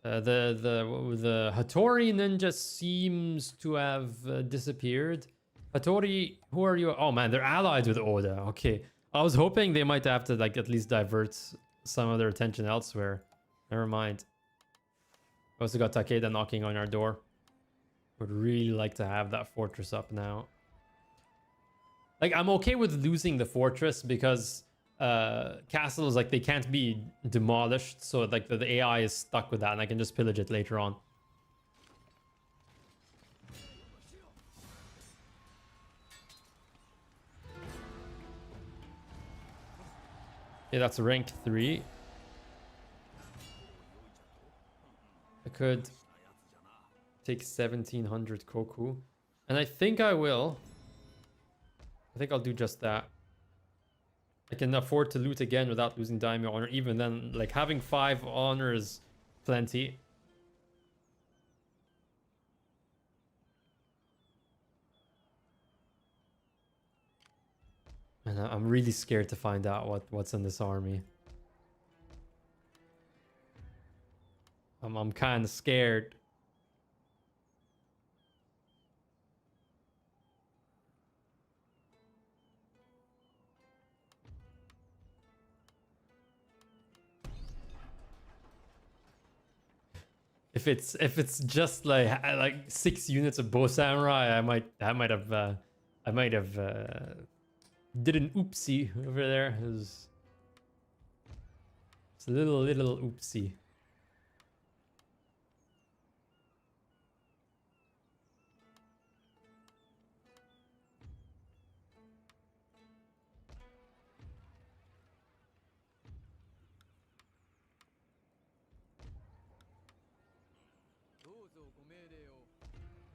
The Hattori ninja seems to have disappeared. Hattori, who are you? Oh man, they're allied with Oda. Okay, I was hoping they might have to like at least divert some of their attention elsewhere. Never mind. We also got Takeda knocking on our door. Would really like to have that fortress up now. Like, I'm okay with losing the fortress because castles, like, they can't be demolished, so like the AI is stuck with that and I can just pillage it later on. Yeah, that's rank 3. I could take 1700 Koku, and I think I will. I think I'll do just that. I can afford to loot again without losing daimyo honor. Even then, like, having 5 honor is plenty. And I'm really scared to find out what's in this army. I'm kind of scared. If it's just like 6 units of bow samurai, I might have did an oopsie over there. It's a little oopsie.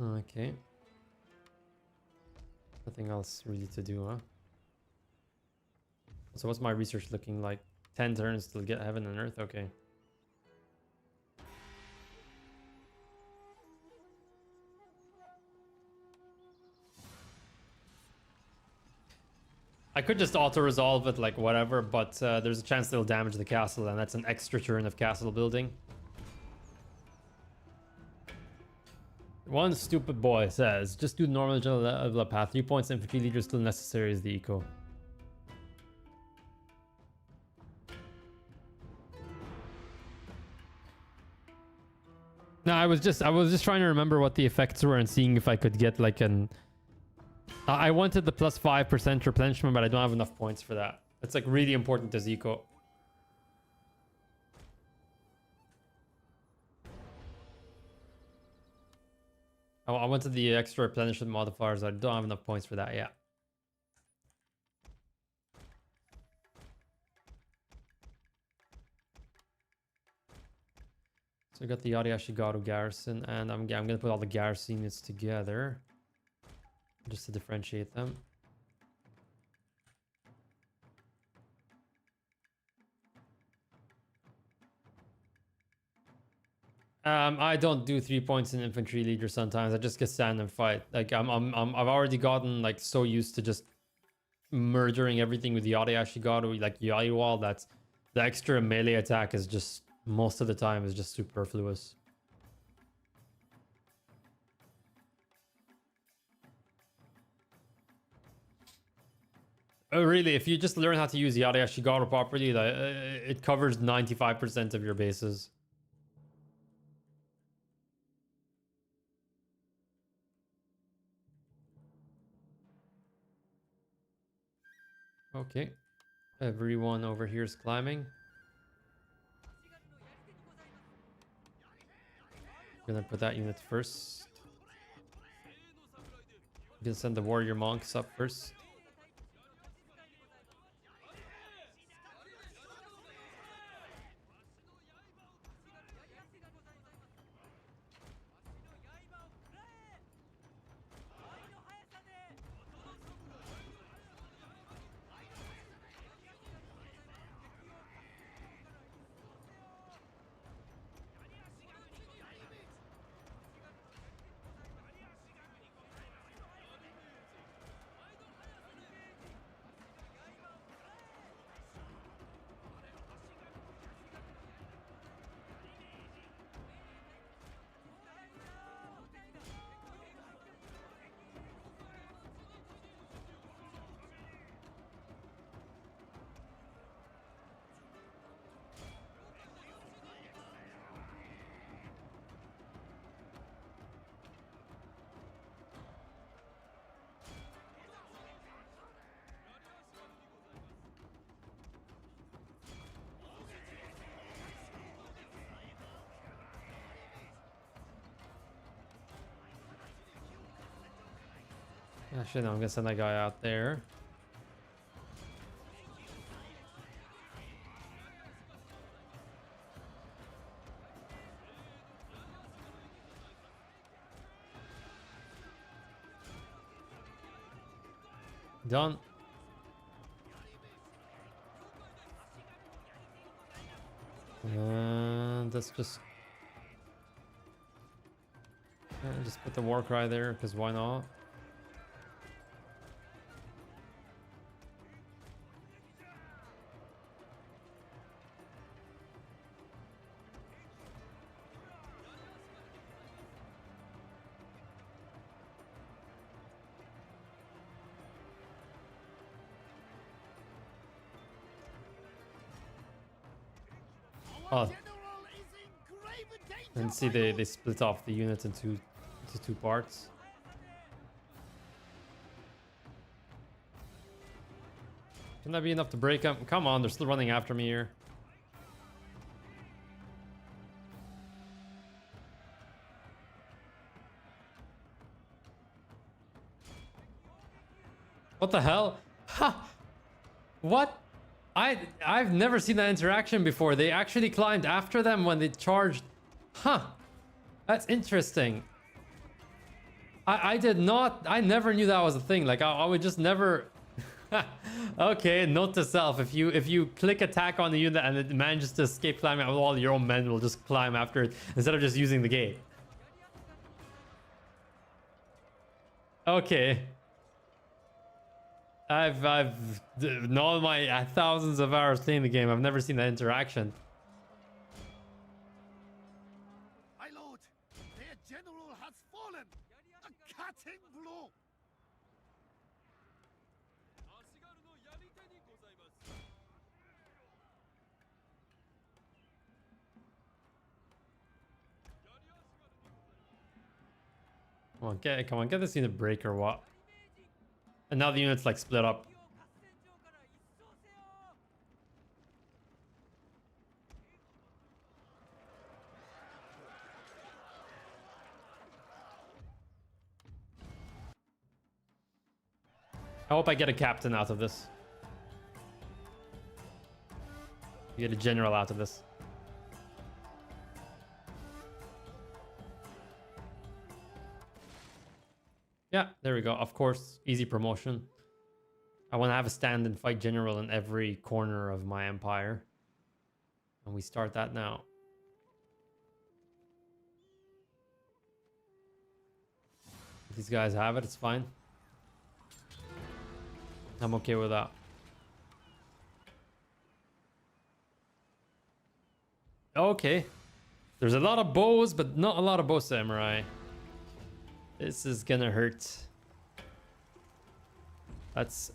Okay. Nothing else really to do, huh? So what's my research looking like? 10 turns to get heaven and earth? Okay. I could just auto-resolve it like whatever, but there's a chance they'll damage the castle, and that's an extra turn of castle building. One stupid boy says, just do the normal level path. 3 points infantry leader still necessary as the eco. No, I was just trying to remember what the effects were and seeing if I could get like an... I wanted the plus 5% replenishment, but I don't have enough points for that. It's like really important as eco. I wanted the extra replenishment modifiers. I don't have enough points for that yet. So I got the Ariashigaru garrison, and I'm gonna put all the garrison units together just to differentiate them. I don't do 3 points in infantry leader sometimes. I just get stand and fight. Like I've already gotten like so used to just murdering everything with the Ariashigaru, like Yai wall. That's the extra melee attack is just most of the time is just superfluous. Oh, really? If you just learn how to use the Ariashigaru properly, it covers 95% of your bases. Okay. Everyone over here is climbing. Gonna put that unit first. Gonna send the warrior monks up first. Actually, no, I'm gonna send that guy out there. Done. And let's just put the war cry there, because why not? Oh, General is in grave danger, and see they split off the unit into two parts. Can that be enough to break them? Come on, they're still running after me here. What the hell? Ha! What? I've never seen that interaction before. They actually climbed after them when they charged. Huh. That's interesting. I did not. I never knew that was a thing. Like I would just never. Okay, note to self: if you click attack on the unit and it manages to escape climbing, all your own men will just climb after it instead of just using the gate. Okay. I've in all my thousands of hours playing the game, I've never seen that interaction. My lord, their general has fallen. A cutting blow. Come on, get this unit break or what? And now the unit's like split up. I hope I get a captain out of this. You get a general out of this. Yeah, there we go. Of course, easy promotion. I want to have a stand and fight general in every corner of my empire. And we start that now. If these guys have it, it's fine. I'm okay with that. Okay. There's a lot of bows, but not a lot of bow samurai. This is gonna hurt. That's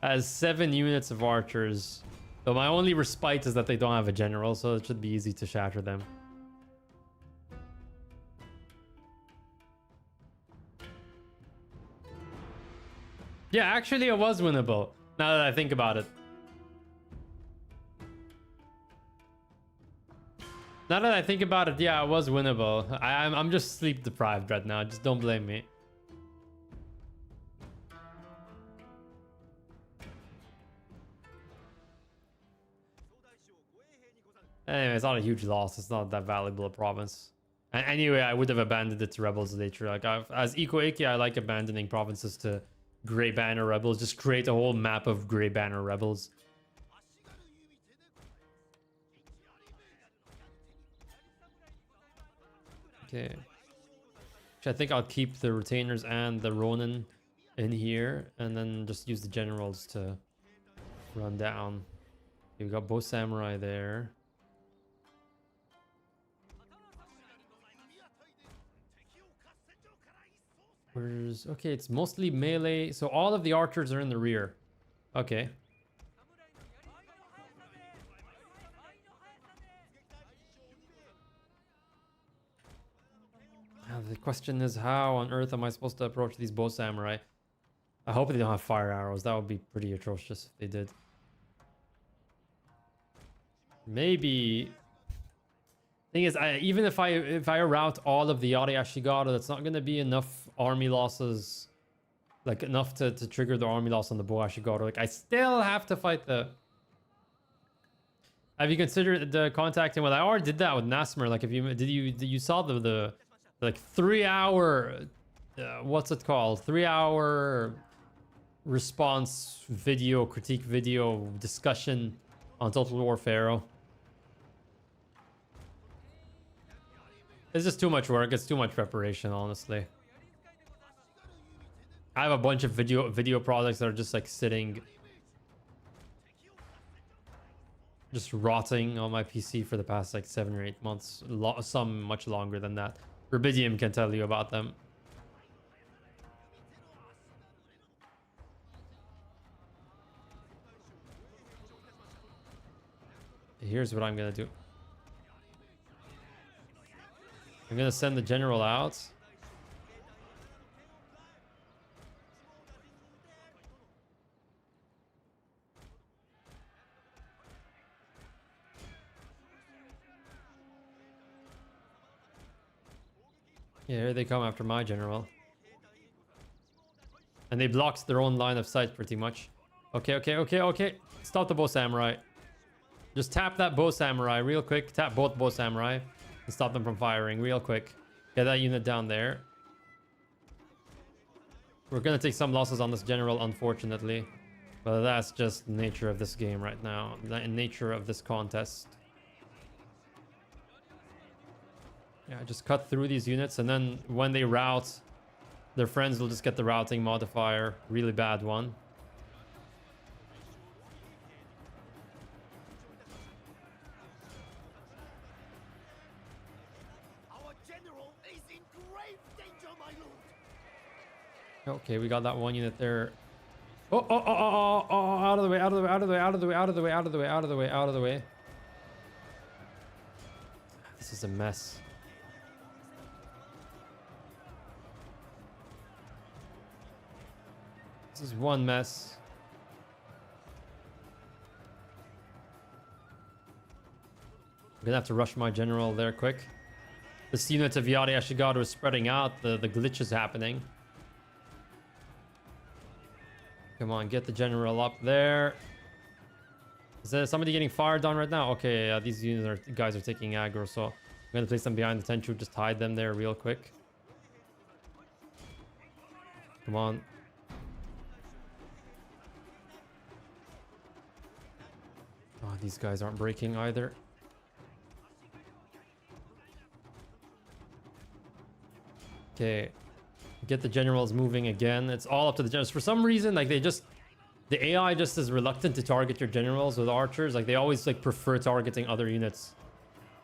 as 7 units of archers. So my only respite is that they don't have a general, so it should be easy to shatter them. Yeah, actually it was winnable, now that I think about it. Now that I think about it, yeah, it was winnable. I'm just sleep deprived right now. Just don't blame me. Anyway, it's not a huge loss. It's not that valuable a province. And anyway, I would have abandoned it to rebels later. Like as Eco Iki, I like abandoning provinces to Grey Banner rebels. Just create a whole map of Grey Banner rebels. Okay. I think I'll keep the retainers and the Ronin in here, and then just use the generals to run down. Okay, we got both samurai there. Where's okay? It's mostly melee, so all of the archers are in the rear. Okay. The question is, how on earth am I supposed to approach these bow samurai? I hope they don't have fire arrows. That would be pretty atrocious if they did. Maybe. Thing is, even if I route all of the Yari Ashigaru, that's not going to be enough army losses like enough to trigger the army loss on the Boashigato. Like I still have to fight the. Have you considered the contacting? Well, I already did that with Nasmer. Like, if you saw the like 3-hour, what's it called? 3-hour response video, critique video discussion on Total War Pharaoh. It's just too much work. It's too much preparation, honestly. I have a bunch of video projects that are just like sitting, just rotting on my PC for the past like 7 or 8 months. Some much longer than that. Rubidium can tell you about them. Here's what I'm gonna do. I'm gonna send the general out. Yeah, here they come after my general. And they blocked their own line of sight pretty much. Okay. Stop the bow samurai. Just tap that bow samurai real quick. Tap both bow samurai and stop them from firing real quick. Get that unit down there. We're gonna take some losses on this general, unfortunately. But that's just the nature of this game right now. The nature of this contest. Yeah, just cut through these units, and then when they route, their friends will just get the routing modifier. Really bad one. Our general is in grave danger, my lord. Okay, we got that one unit there. Oh, out of the way, out of the way, out of the way, out of the way, out of the way, out of the way, out of the way, out of the way. This is a mess. This is one mess. I'm gonna have to rush my general there quick. This unit of Yari Ashigaru is spreading out. The glitch is happening. Come on, get the general up there. Is there somebody getting fired on right now? Okay, these guys are taking aggro, so I'm gonna place them behind the Tenchu. Just hide them there real quick. Come on. Oh, these guys aren't breaking either. Okay. Get the generals moving again. It's all up to the generals. For some reason, like the AI just is reluctant to target your generals with archers. Like they always like prefer targeting other units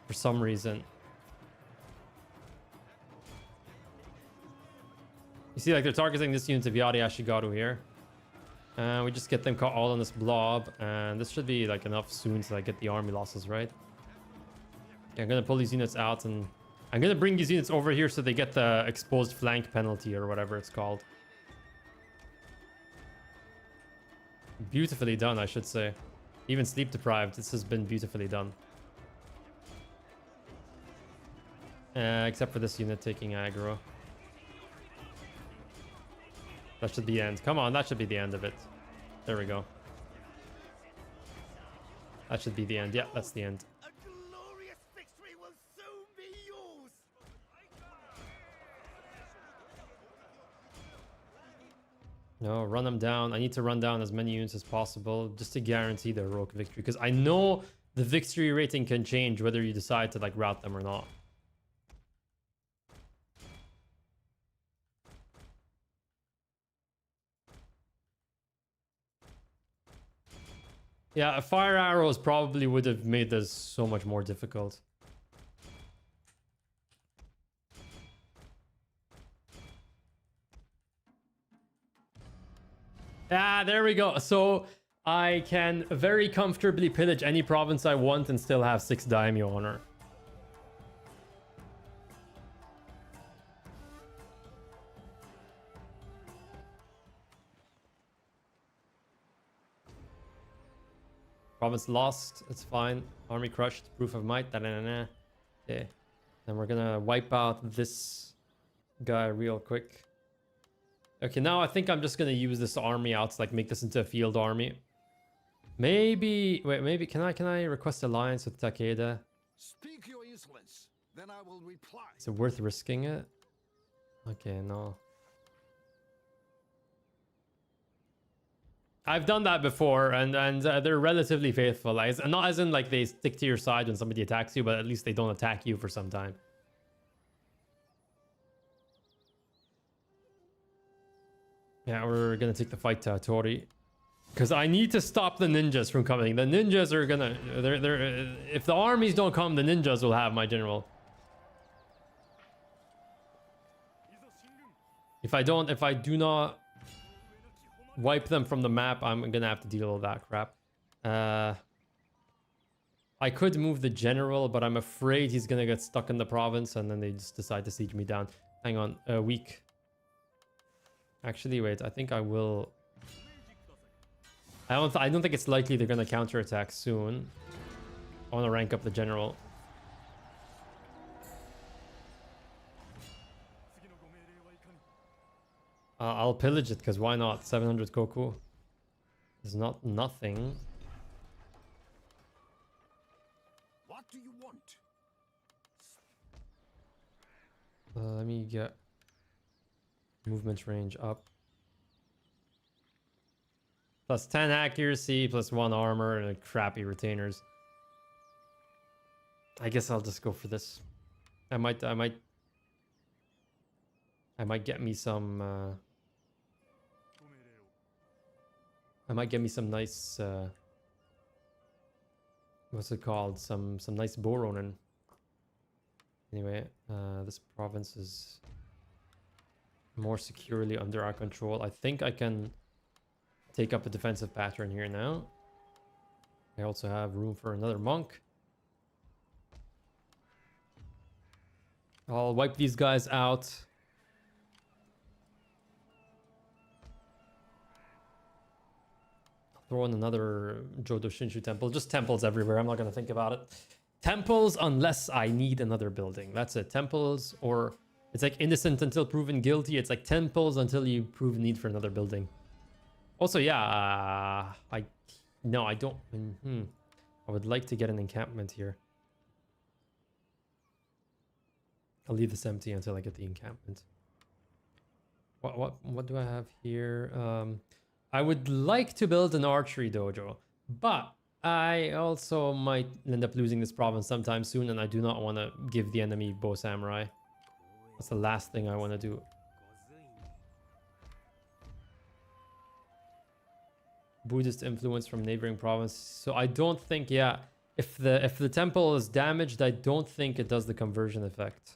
for some reason. You see, like they're targeting this unit of Yari Ashigaru here. And we just get them caught all on this blob. And this should be like enough soon to like get the army losses, right? Okay, I'm gonna pull these units out, and I'm gonna bring these units over here so they get the exposed flank penalty or whatever it's called. Beautifully done, I should say. Even sleep deprived, this has been beautifully done. Except for this unit taking aggro. That should be the end. Come on, that should be the end of it. There we go. That should be the end. Yeah, that's the end. A glorious victory will soon be yours. No, run them down. I need to run down as many units as possible just to guarantee the heroic victory, because I know the victory rating can change whether you decide to like route them or not. Yeah, fire arrows probably would have made this so much more difficult. Ah, there we go. So I can very comfortably pillage any province I want and still have 6 daimyo honor. Province lost. It's fine. Army crushed. Proof of might. Da-da-da-da. Okay. Then we're gonna wipe out this guy real quick. Okay, now I think I'm just gonna use this army out to like make this into a field army. Maybe wait, maybe can I request alliance with Takeda? Speak your insolence, then I will reply. Is it worth risking it? Okay, no. I've done that before, and they're relatively faithful. Not as in like they stick to your side when somebody attacks you, but at least they don't attack you for some time. Yeah, we're gonna take the fight to Hattori. Because I need to stop the ninjas from coming. The ninjas are gonna... if the armies don't come, the ninjas will have my general. If I do not wipe them from the map, I'm gonna have to deal with that crap. I could move the general, but I'm afraid he's gonna get stuck in the province, and then they just decide to siege me down. Hang on, a week. Actually, wait, I think I will... I don't think it's likely they're gonna counterattack soon. I want to rank up the general. I'll pillage it, because why not? 700 koku is not nothing. What do you want? Let me get movement range up. Plus 10 accuracy, plus 1 armor, and crappy retainers. I guess I'll just go for this. I might get me some I might get me some nice what's it called? Some nice Boronin. Anyway, this province is more securely under our control. I think I can take up a defensive pattern here now. I also have room for another monk. I'll wipe these guys out. Throw in another Jodo Shinshu temple. Just temples everywhere. I'm not going to think about it. Temples unless I need another building. That's it. Temples, or it's like innocent until proven guilty. It's like temples until you prove need for another building. Also, yeah, I don't. I would like to get an encampment here. I'll leave this empty until I get the encampment. What do I have here? I would like to build an archery dojo, but I also might end up losing this province sometime soon, and I do not want to give the enemy bow samurai. That's the last thing I want to do. Buddhist influence from neighboring province. So I don't think, yeah, if the temple is damaged, I don't think it does the conversion effect.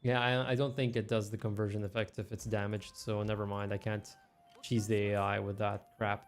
Yeah, I don't think it does the conversion effect if it's damaged, so never mind. I can't cheese the AI with that crap.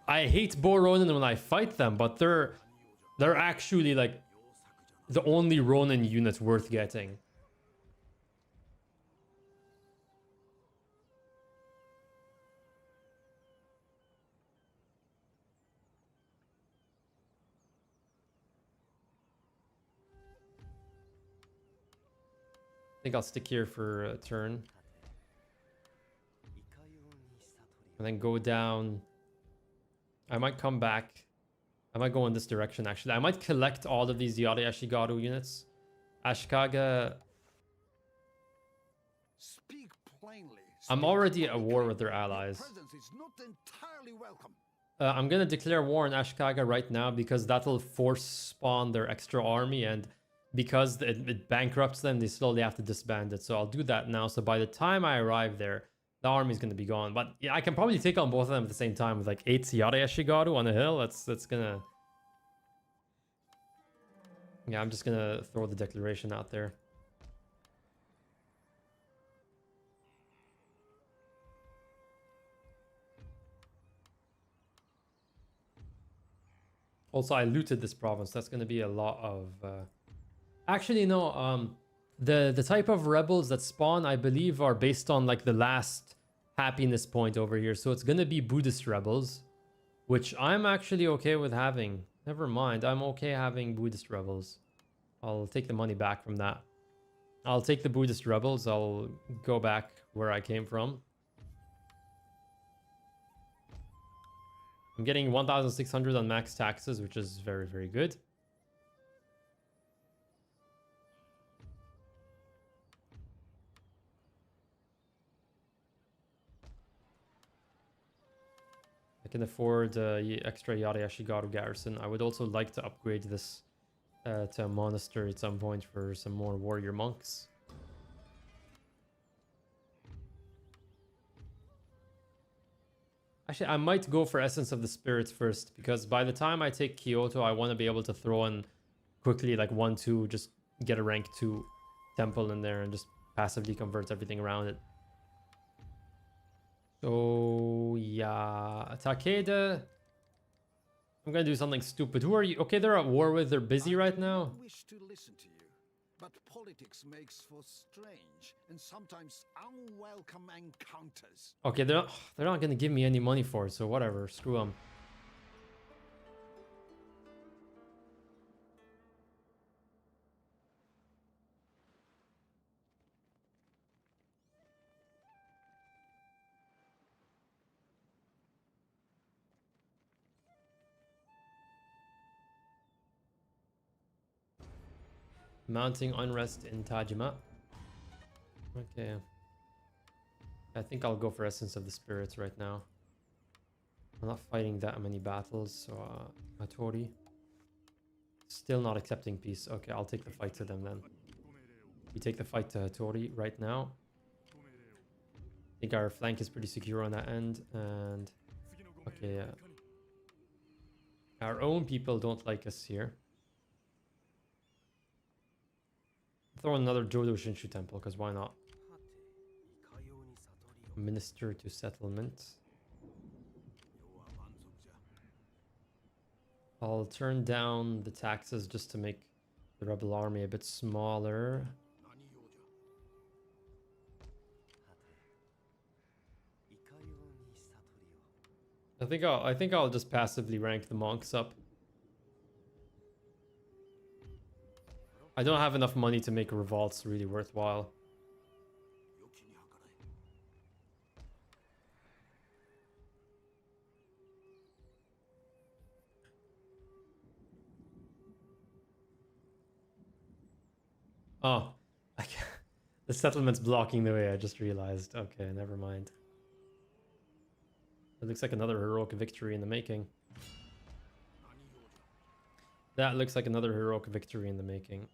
I hate Boronin when I fight them, but they're actually like the only Ronin units worth getting. I think I'll stick here for a turn. And then go down. I might come back. I might go in this direction, actually. I might collect all of these Yada Ashigaru units. Ashikaga... Speak plainly. I'm already at war with their allies. Presence is not entirely welcome. I'm going to declare war on Ashikaga right now because that'll force spawn their extra army, and because it bankrupts them, they slowly have to disband it. So I'll do that now. So by the time I arrive there, the army's going to be gone. But yeah, I can probably take on both of them at the same time with like 8 Yada Ashigaru on a hill. That's gonna... Yeah, I'm just gonna throw the declaration out there. Also, I looted this province. That's going to be a lot of... Actually, no. The type of rebels that spawn, I believe, are based on like the last happiness point over here. So it's going to be Buddhist rebels, which I'm actually okay with having. Never mind. I'm okay having Buddhist rebels. I'll take the money back from that. I'll take the Buddhist rebels. I'll go back where I came from. I'm getting 1,600 on max taxes, which is very, very good. I can afford extra Yada Yashigaru garrison. I would also like to upgrade this to a monastery at some point for some more warrior monks. Actually, I might go for Essence of the Spirits first, because by the time I take Kyoto, I want to be able to throw in quickly like 1-2, just get a rank 2 temple in there and just passively convert everything around it. So yeah, Takeda. I'm gonna do something stupid. Who are you? Okay, they're at war with. They're busy right now. I wish to listen to you, but politics makes for strange and sometimes unwelcome encounters. Okay, they're not gonna give me any money for it, so whatever. Screw them. Mounting unrest in Tajima. Okay. I think I'll go for Essence of the Spirits right now. I'm not fighting that many battles, so Hattori. Still not accepting peace. Okay, I'll take the fight to them then. We take the fight to Hattori right now. I think our flank is pretty secure on that end, and okay, our own people don't like us here. Throw another Jodo Shinshu temple, because why not? Minister to settlement. I'll turn down the taxes just to make the rebel army a bit smaller. I think I'll just passively rank the monks up. I don't have enough money to make revolts really worthwhile. Oh, the settlement's blocking the way, I just realized. Okay, never mind. It looks like another heroic victory in the making. That looks like another heroic victory in the making.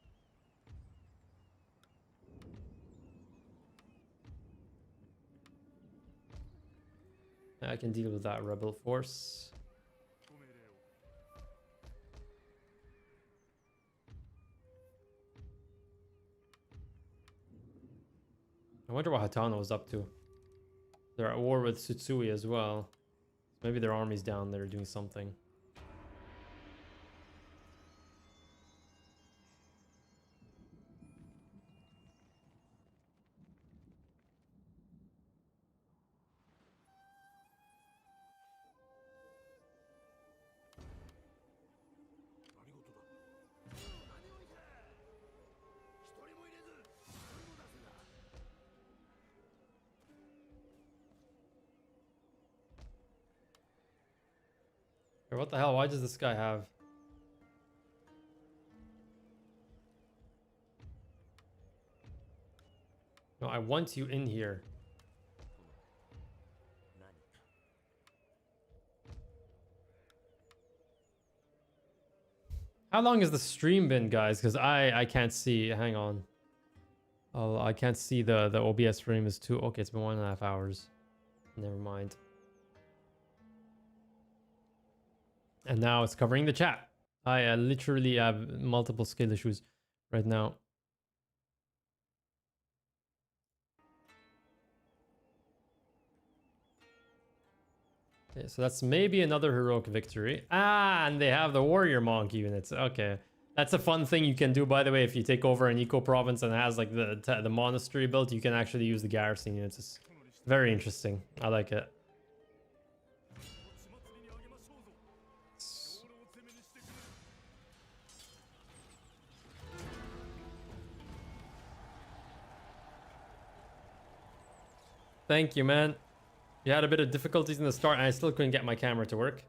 I can deal with that rebel force. I wonder what Hatano was up to. They're at war with Tsutsui as well. Maybe their army's down there doing something. What the hell? Why does this guy have... No, I want you in here. How long has the stream been, guys? Because I can't see. Hang on. Oh, I can't see the OBS frame is too... Okay, it's been 1.5 hours. Never mind. And now it's covering the chat. I literally have multiple skill issues right now. Okay, so that's maybe another heroic victory. Ah, and they have the warrior monk units. Okay, that's a fun thing you can do, by the way. If you take over an eco province and it has like the monastery built, you can actually use the garrison units. It's very interesting. I like it. Thank you, man. You had a bit of difficulties in the start, and I still couldn't get my camera to work.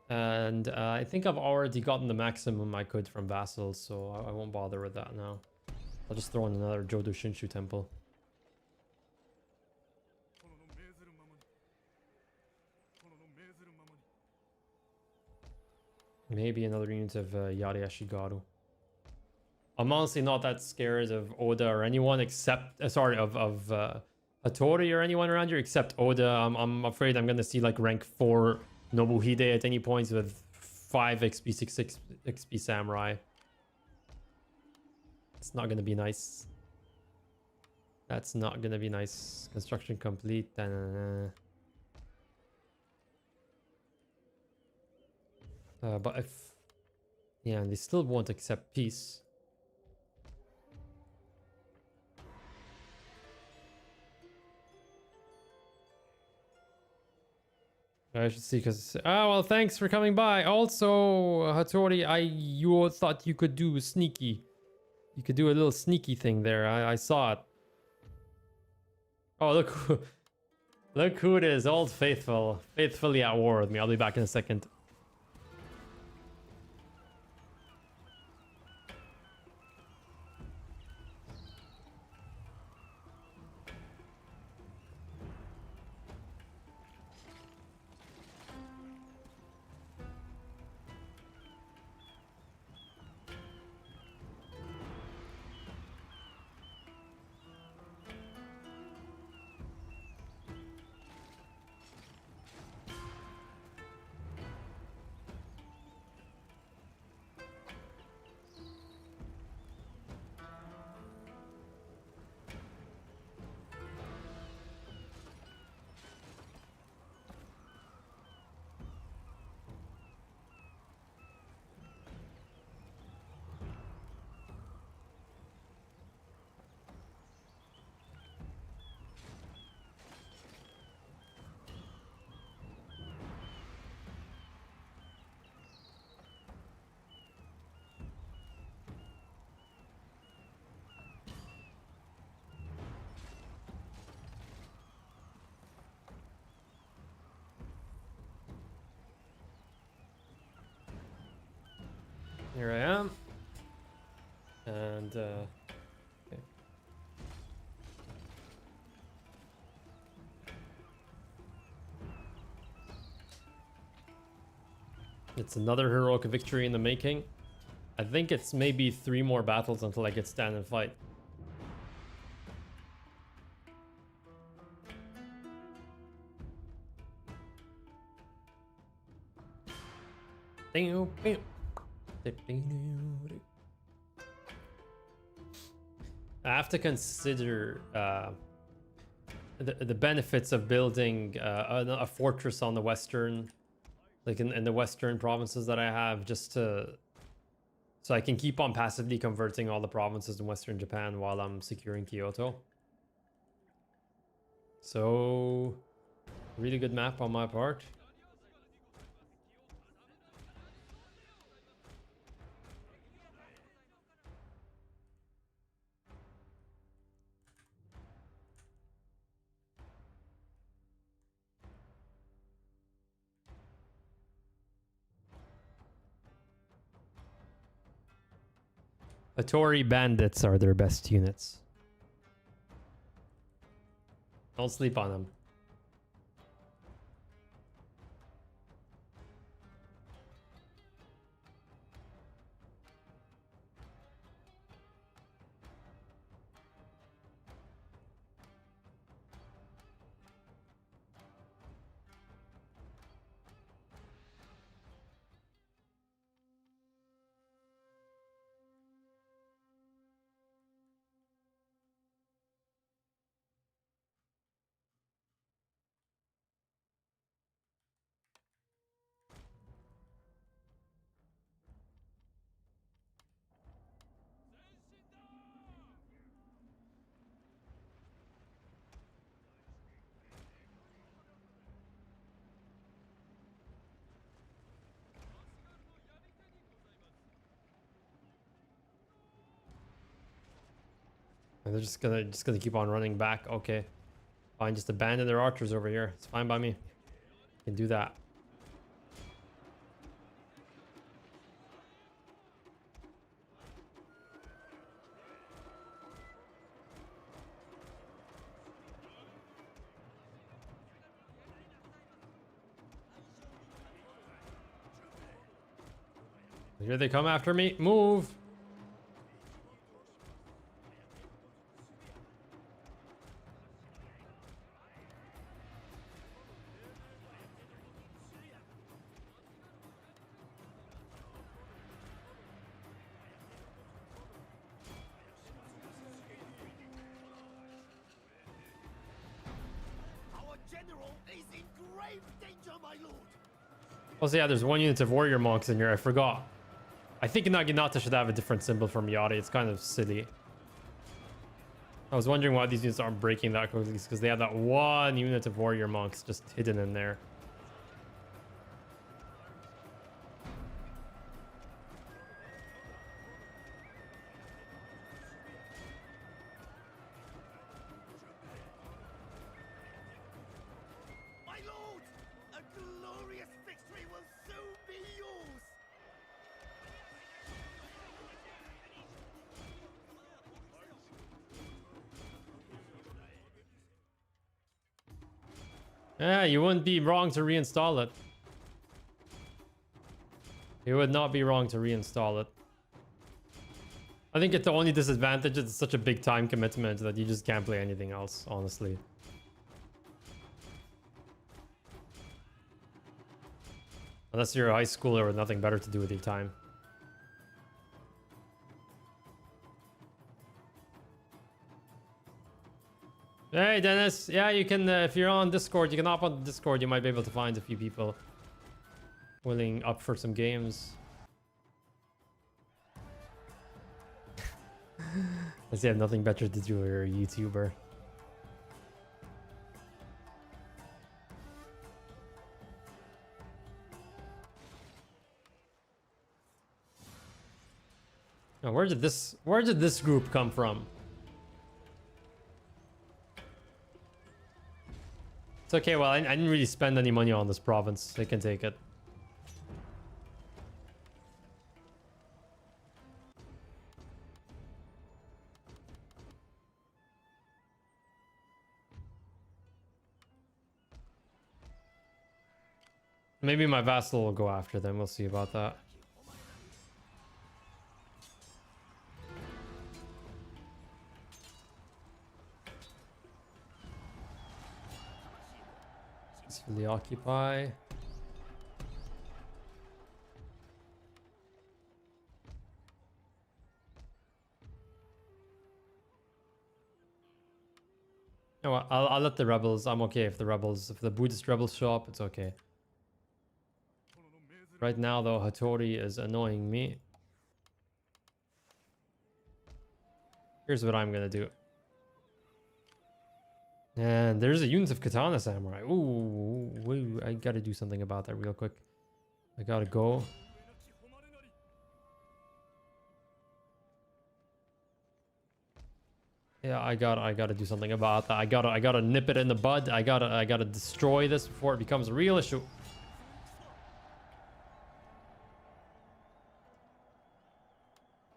And I think I've already gotten the maximum I could from vassals, so I won't bother with that now. I'll just throw in another Jodo Shinshu temple. Maybe another unit of Yari Ashigaru. I'm honestly not that scared of Oda or anyone except, sorry, of Hattori or anyone around here except Oda. I'm afraid I'm gonna see like rank 4 Nobuhide at any point with 5 XP, 6 XP Samurai. It's not gonna be nice. That's not gonna be nice. Construction complete. But if... yeah, they still won't accept peace. I should see, because... oh, well, thanks for coming by. Also, Hattori, you thought you could do sneaky. You could do a little sneaky thing there. I saw it. Oh, look. Look who it is. Old Faithful. Faithfully at war with me. I'll be back in a second. Here I am. And, okay. It's another heroic victory in the making. I think it's maybe 3 more battles until I get stand and fight. I have to consider the benefits of building a fortress on the western, like in the western provinces that I have, just to so I can keep on passively converting all the provinces in Western Japan while I'm securing Kyoto. So, really good map on my part. Hattori bandits are their best units. Don't sleep on them. And they're just gonna keep on running back. Okay. Fine, just abandon their archers over here. It's fine by me. Can do that. Here they come after me. Move. Our general is in grave danger, my lord. Also, yeah, there's one unit of warrior monks in here. I forgot. I think Naginata should have a different symbol from Yari. It's kind of silly. I was wondering why these units aren't breaking that quickly, because they have that one unit of warrior monks just hidden in there. My lord, a glorious victory will soon be yours. Yeah, you wouldn't be wrong to reinstall it. You would not be wrong to reinstall it. I think it's the only disadvantage. It's such a big time commitment that you just can't play anything else, honestly. Unless you're a high schooler with nothing better to do with your time. Hey, Dennis. Yeah, you can, if you're on Discord, you can hop on Discord. You might be able to find a few people willing up for some games. Unless you have nothing better to do, you're a YouTuber. Now, where did this group come from? It's okay, well, I didn't really spend any money on this province. They can take it. Maybe my vassal will go after them. We'll see about that. Peacefully occupy. You know what? I'll let the rebels. I'm okay if the Buddhist rebels show up, it's okay. Right now, though, Hattori is annoying me. Here's what I'm gonna do. And there's a unit of Katana Samurai. Ooh, I gotta do something about that real quick. I gotta go. Yeah, I gotta do something about that. I gotta nip it in the bud. I gotta destroy this before it becomes a real issue.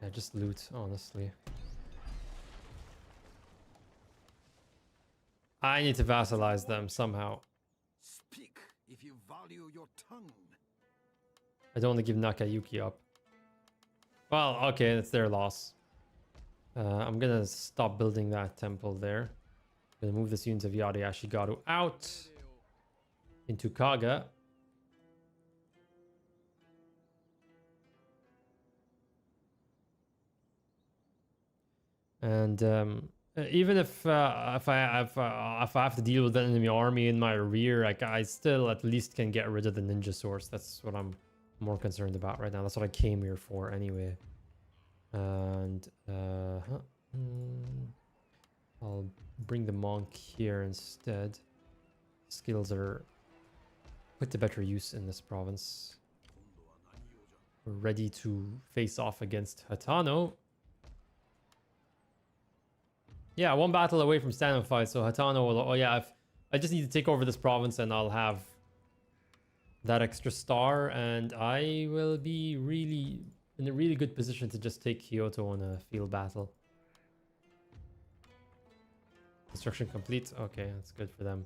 Yeah, just loot, honestly. I need to vassalize them somehow. Speak if you value your tongue. I don't want to give Nakayuki up. Well, okay, it's their loss. I'm gonna stop building that temple there. Gonna move this unit of Yari Ashigaru out into Kaga. And even if I have to deal with an enemy army in my rear, I still at least can get rid of the ninja source. That's what I'm more concerned about right now. That's what I came here for anyway. And I'll bring the monk here instead. Skills are put to better use in this province. We're ready to face off against Hatano. Yeah, one battle away from standing fight. So Hatano will. Oh yeah, if I just need to take over this province, and I'll have that extra star, and I will be really in a really good position to just take Kyoto in a field battle. Construction complete. Okay, that's good for them.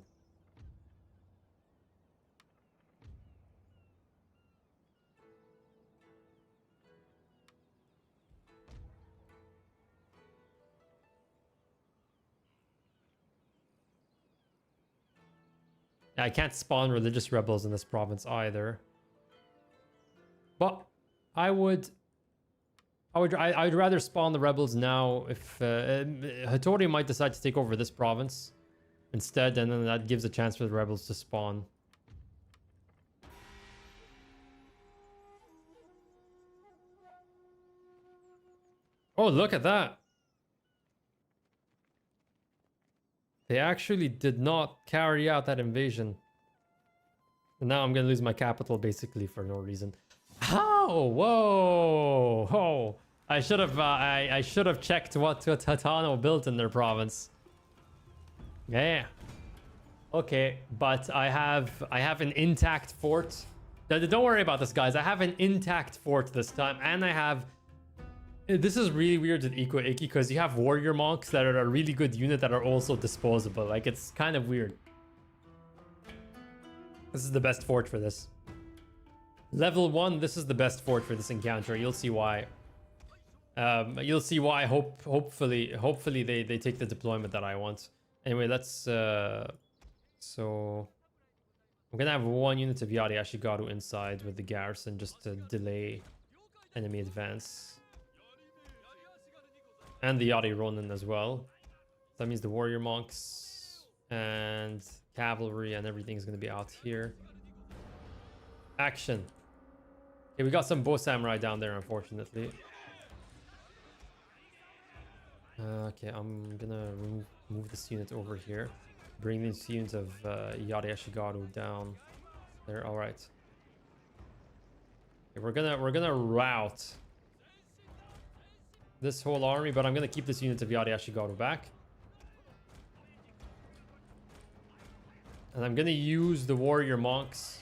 I can't spawn religious rebels in this province either. But I would rather spawn the rebels now. If Hattori might decide to take over this province instead, and then that gives a chance for the rebels to spawn. Oh, look at that. They actually did not carry out that invasion. And now I'm gonna lose my capital basically for no reason. How? Whoa! Oh, I should have I should have checked what Hatano built in their province. Yeah. Okay, but I have an intact fort. Don't worry about this, guys. I have an intact fort this time, and I have. This is really weird with Eco Iki because you have warrior monks that are a really good unit that are also disposable. Like, it's kind of weird. This is the best fort for this. Level 1, this is the best fort for this encounter. You'll see why. You'll see why. Hopefully they take the deployment that I want. Anyway, let's so I'm gonna have one unit of Yari Ashigaru inside with the garrison just to delay enemy advance. And the Yari Ronin as well. That means the warrior monks and cavalry and everything is going to be out here. Action. Okay, we got some bow samurai down there, unfortunately. Okay, I'm gonna move this unit over here. Bring this unit of Yari Ashigaru down there. All right. Okay, we're gonna route this whole army, but I'm gonna keep this unit of Yari Ashigaru back. And I'm gonna use the warrior monks.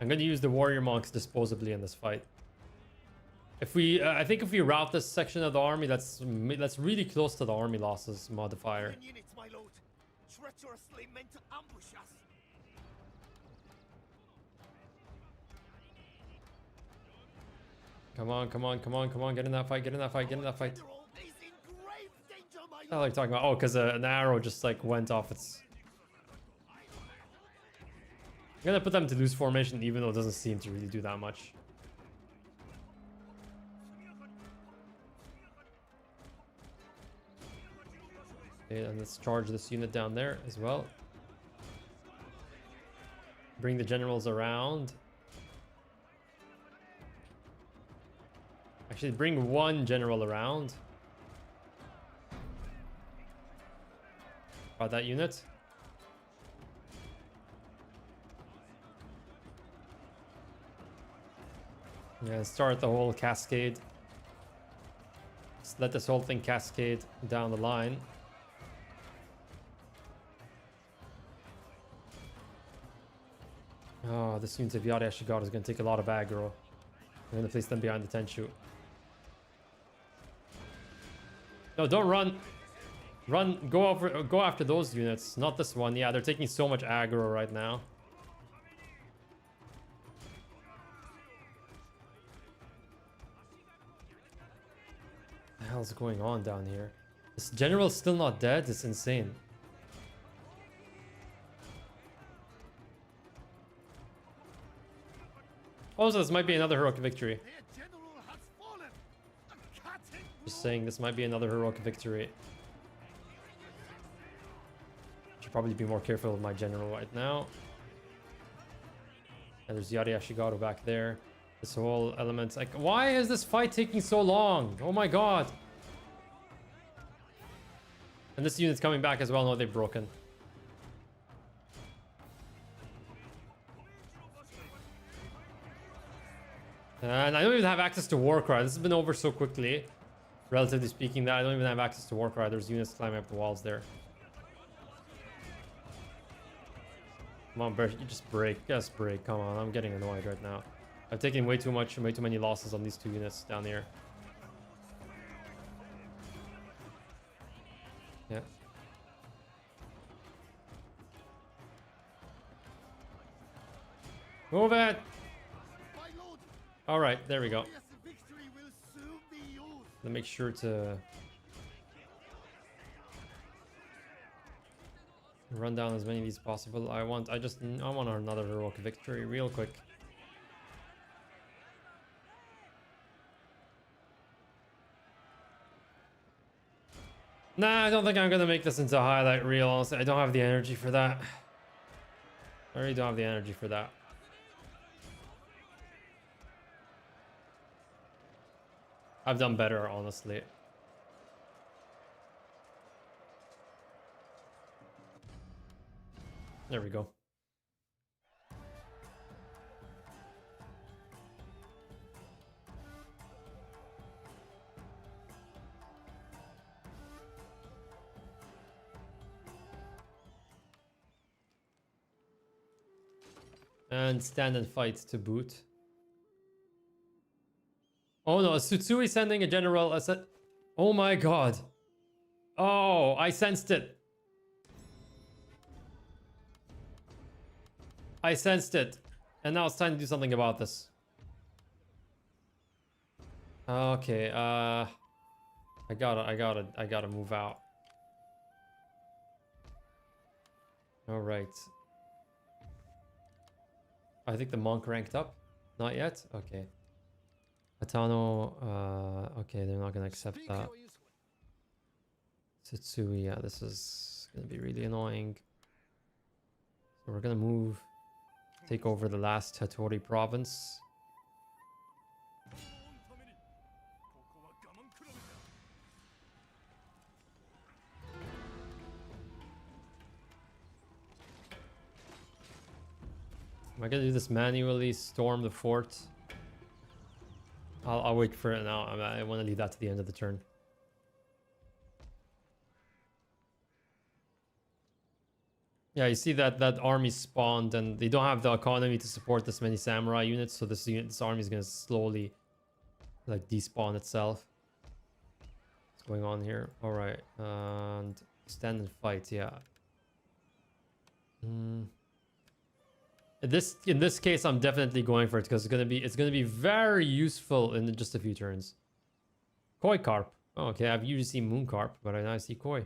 I'm gonna use the warrior monks disposably in this fight. If we, I think if we route this section of the army, that's really close to the army losses modifier. Units, my lord, treacherously meant to ambush us. Come on, come on, come on, come on, get in that fight, get in that fight, get in that fight. General is in grave danger, my What the hell are you talking about? Oh, because an arrow just like went off its... I'm gonna put them to loose formation even though it doesn't seem to really do that much. Okay, and let's charge this unit down there as well. Bring the generals around. Actually, bring one general around. About that unit. Yeah, start the whole cascade. Just let this whole thing cascade down the line. Oh, this unit of Yari Ashigaru is going to take a lot of aggro. I'm going to place them behind the Tenshu. No, don't run. Run, go after those units, not this one. Yeah, they're taking so much aggro right now. What the hell's going on down here? This general's still not dead? It's insane. Also, this might be another heroic victory. Their general has fallen. A cat in Just saying, this might be another heroic victory. Should probably be more careful with my general right now. And there's Yari Ashigaru back there. This whole element, like, why is this fight taking so long? Oh my god. And this unit's coming back as well. No, they've broken. And I don't even have access to Warcry. This has been over so quickly. Relatively speaking, that I don't even have access to Warcry. There's units climbing up the walls there. Come on, Bert, you just break. Just break. Come on, I'm getting annoyed right now. I've taken way too many losses on these two units down here. Yeah. Move it! My lord, Alright, there we go. glorious victory will soon be yours. Let me make sure to run down as many of these as possible. I want another heroic victory real quick. Nah, I don't think I'm gonna make this into a highlight reel. Honestly, I don't have the energy for that. I really don't have the energy for that. I've done better, honestly. There we go. And stand and fight to boot. Oh no, Tsutsui sending a general. Oh my god. Oh, I sensed it. I sensed it. And now it's time to do something about this. Okay, I gotta move out. Alright. I think the monk ranked up. Not yet? Okay. Atano, okay, they're not gonna accept Speak that. your use- Tsutsui, yeah, this is gonna be really annoying. So we're gonna move, take over the last Hattori province. Am I gonna do this manually? Storm the fort? I'll wait for it now. I want to leave that to the end of the turn. Yeah, you see that army spawned, and they don't have the economy to support this many samurai units, so this army is gonna slowly like despawn itself. What's going on here? All right, and stand and fight. Yeah. In this case, I'm definitely going for it because it's gonna be very useful in just a few turns. Koi carp. Oh, okay, I've usually seen moon carp, but I now see koi.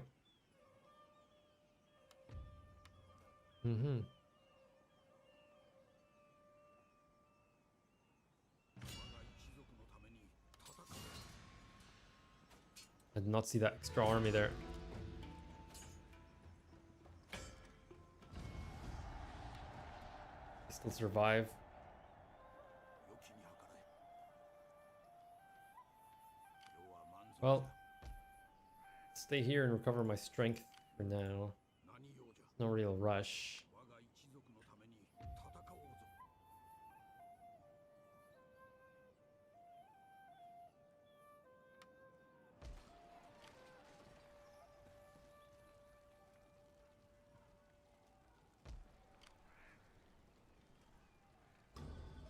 I did not see that extra army there. They still survive. Well, stay here and recover my strength for now. No real rush.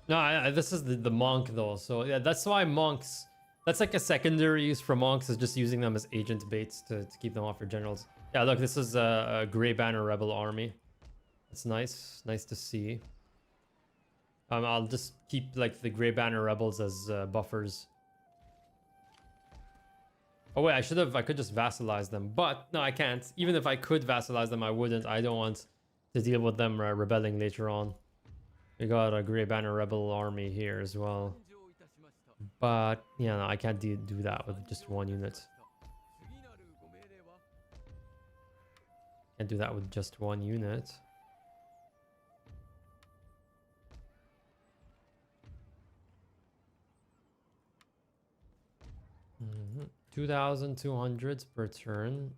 No, this is the monk though, so yeah, that's why monks. That's like a secondary use for monks, is just using them as agent baits to keep them off your generals. Yeah, look, this is a Grey Banner Rebel army. It's nice to see. I'll just keep like the Grey Banner Rebels as buffers. Oh wait, I could just vassalize them, but no, I can't. Even if I could vassalize them, I wouldn't. I don't want to deal with them rebelling later on. We got a Grey Banner Rebel army here as well. But, yeah, no, I can't do that with just one unit. Can't do that with just one unit. Mm-hmm. 2,200 per turn.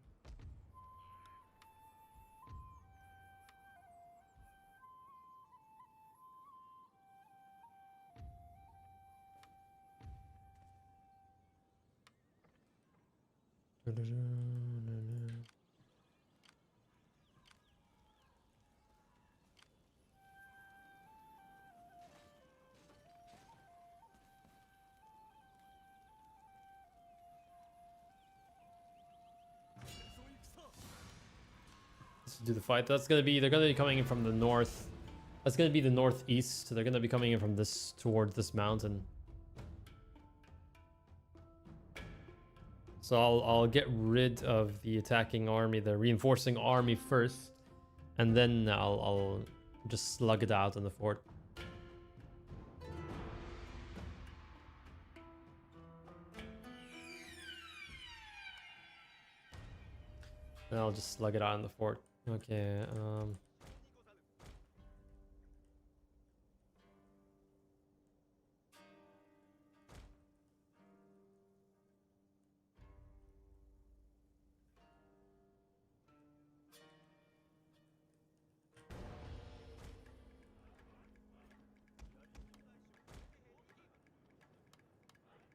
Let's do the fight. That's gonna be, they're gonna be coming in from the north. That's gonna be the northeast. So they're gonna be coming in from this, towards this mountain. So I'll get rid of the attacking army, the reinforcing army first, and then I'll just slug it out in the fort. And I'll just slug it out in the fort. Okay,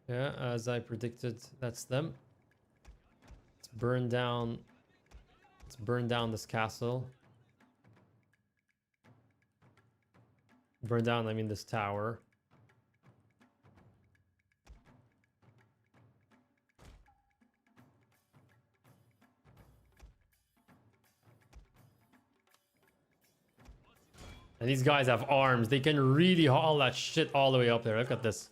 yeah, as I predicted, that's them. Let's burn down. Let's burn down this castle. Burn down, I mean this tower. And these guys have arms. They can really haul that shit all the way up there. Look at this.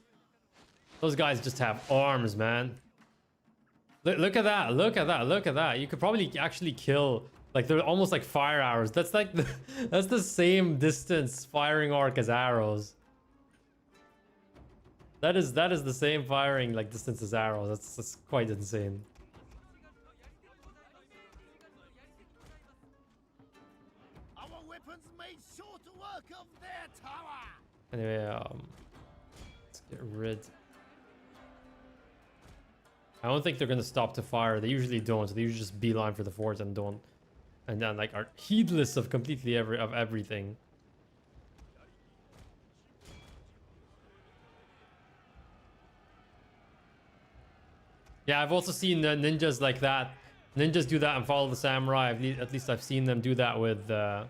Those guys just have arms, man. Look at that. Look at that. Look at that. You could probably actually kill, like, they're almost like fire arrows. That's like that's the same distance firing arc as arrows. That is the same firing like distance as arrows. That's quite insane. Our weapons made short work of their tower. Anyway, let's get rid. I don't think they're gonna stop to fire. They usually don't. They usually just beeline for the fort and don't, and then like are heedless of completely everything. Yeah, I've also seen the ninjas like that. Ninjas do that and follow the samurai. At least I've seen them do that with their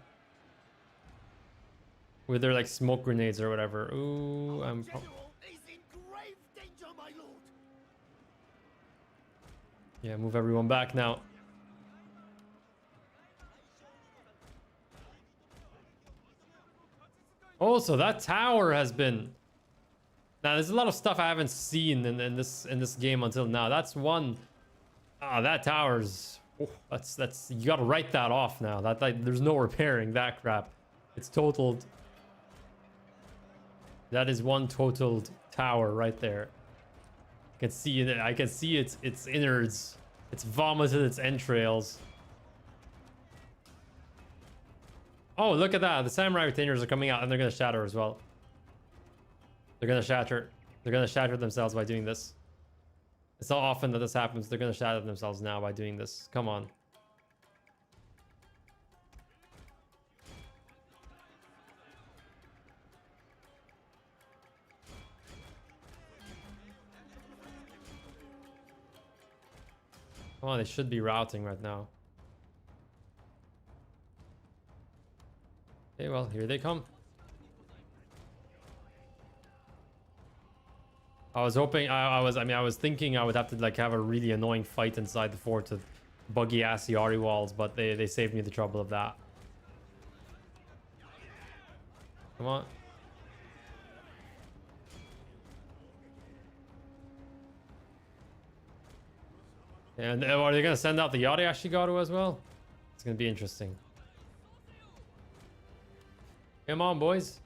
like smoke grenades or whatever. Ooh, I'm. General is in grave danger, my lord. Yeah, move everyone back now. Oh, so that tower has been. Now, there's a lot of stuff I haven't seen in this game until now. That's one. Ah, that tower's. Oh, that's you gotta write that off now. That there's no repairing that crap. It's totaled. That is one totaled tower right there. I can see it. I can see its innards. It's vomited its entrails. Oh, look at that. The samurai retainers are coming out and they're gonna shatter as well. They're gonna shatter. They're gonna shatter themselves by doing this. It's not often that this happens. They're gonna shatter themselves now by doing this. Come on. Come on, they should be routing right now. Okay, well, here they come. I was hoping, I was thinking I would have to like have a really annoying fight inside the fort with buggy ass Yari walls, but they saved me the trouble of that. Come on. And are they gonna send out the Yari Ashigaru as well? It's gonna be interesting. Come on, boys.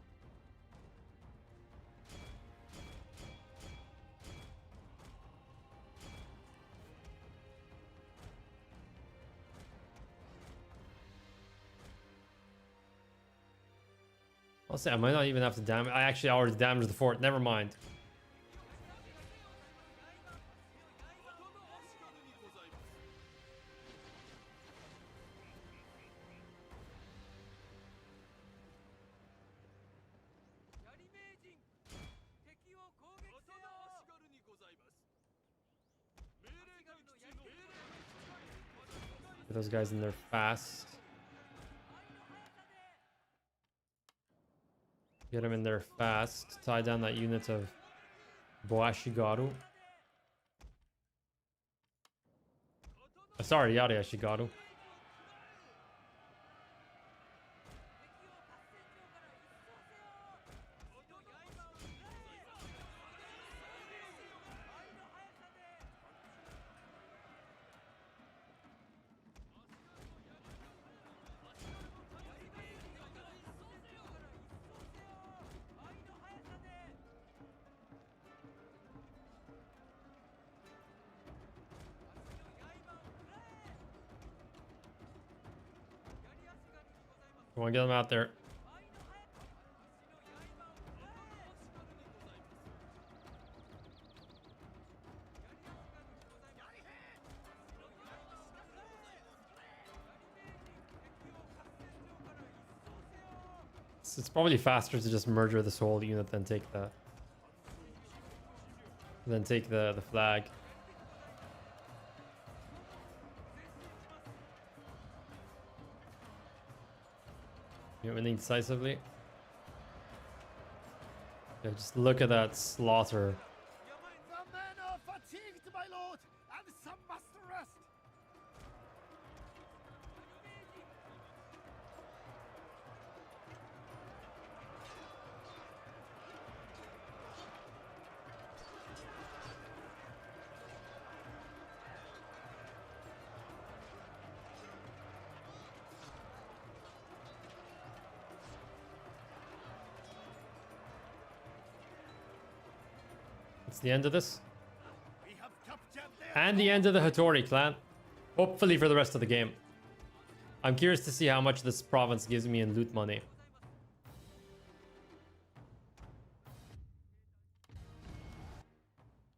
I'll say I might not even have to damage. I actually already damaged the fort. Never mind. those guys in there fast. Get him in there fast. Tie down that unit of Boashigaru. Sorry, Yari Ashigaru. Come on, get them out there. It's probably faster to just murder this whole unit than take the flag. You're winning decisively. Yeah, just look at that slaughter. The men are fatigued, my lord, and some must rest. It's the end of this. We have captured their And the end of the Hattori clan. Hopefully for the rest of the game. I'm curious to see how much this province gives me in loot money.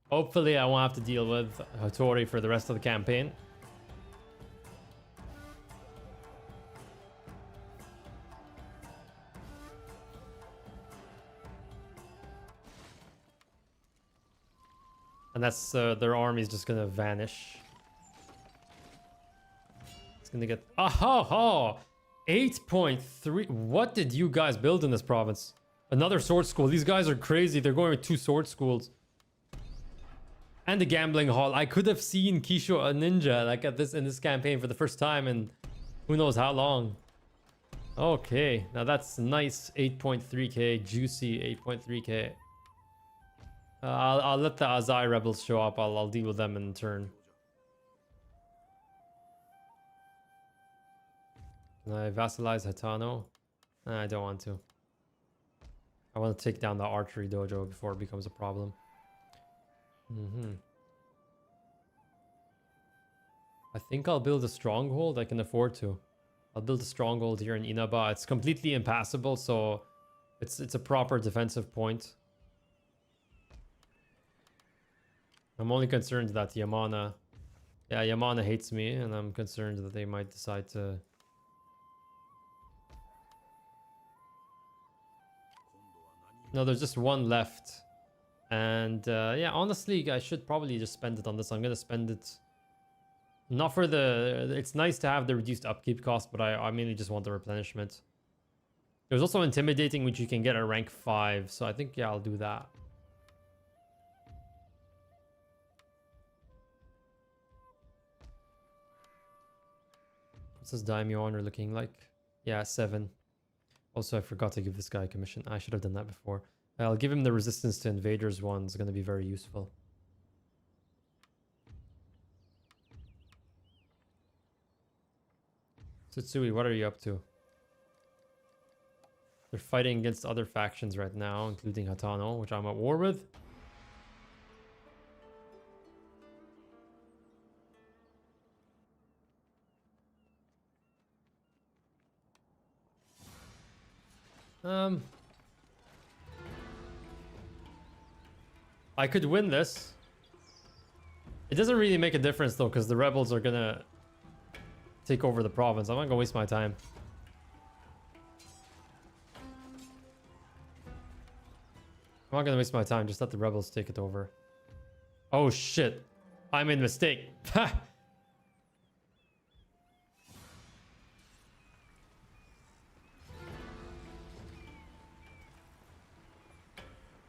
Hopefully I won't have to deal with Hattori for the rest of the campaign. And that's their army's just gonna vanish. It's gonna get 8.3. What did you guys build in this province? Another sword school. These guys are crazy. They're going with 2 sword schools. And a gambling hall. I could have seen Kisho a ninja like in this campaign for the first time in who knows how long. Okay, now that's nice. 8.3k, juicy 8.3k. I'll let the Azai rebels show up. I'll deal with them in turn. Can I vassalize Hatano? Nah, I don't want to. I want to take down the archery dojo before it becomes a problem. I think I'll build a stronghold. I can afford to. I'll build a stronghold here in Inaba. It's completely impassable, so it's a proper defensive point. I'm only concerned that Yamana... Yeah, Yamana hates me, and I'm concerned that they might decide to... No, there's just one left. And yeah, honestly, I should probably just spend it on this. I'm going to spend it... Not for the... It's nice to have the reduced upkeep cost, but I mainly just want the replenishment. There's also Intimidating, which you can get at rank 5. So I think, yeah, I'll do that. What's this daimyo honor looking like? Yeah, 7. Also, I forgot to give this guy a commission. I should have done that before. I'll give him the resistance to invaders one. It's going to be very useful. Tsutsui, what are you up to? They're fighting against other factions right now, including Hatano, which I'm at war with. I could win this. It doesn't really make a difference though, because the rebels are gonna take over the province. I'm not gonna waste my time. I'm not gonna waste my time. Just let the rebels take it over. Oh shit. I made a mistake.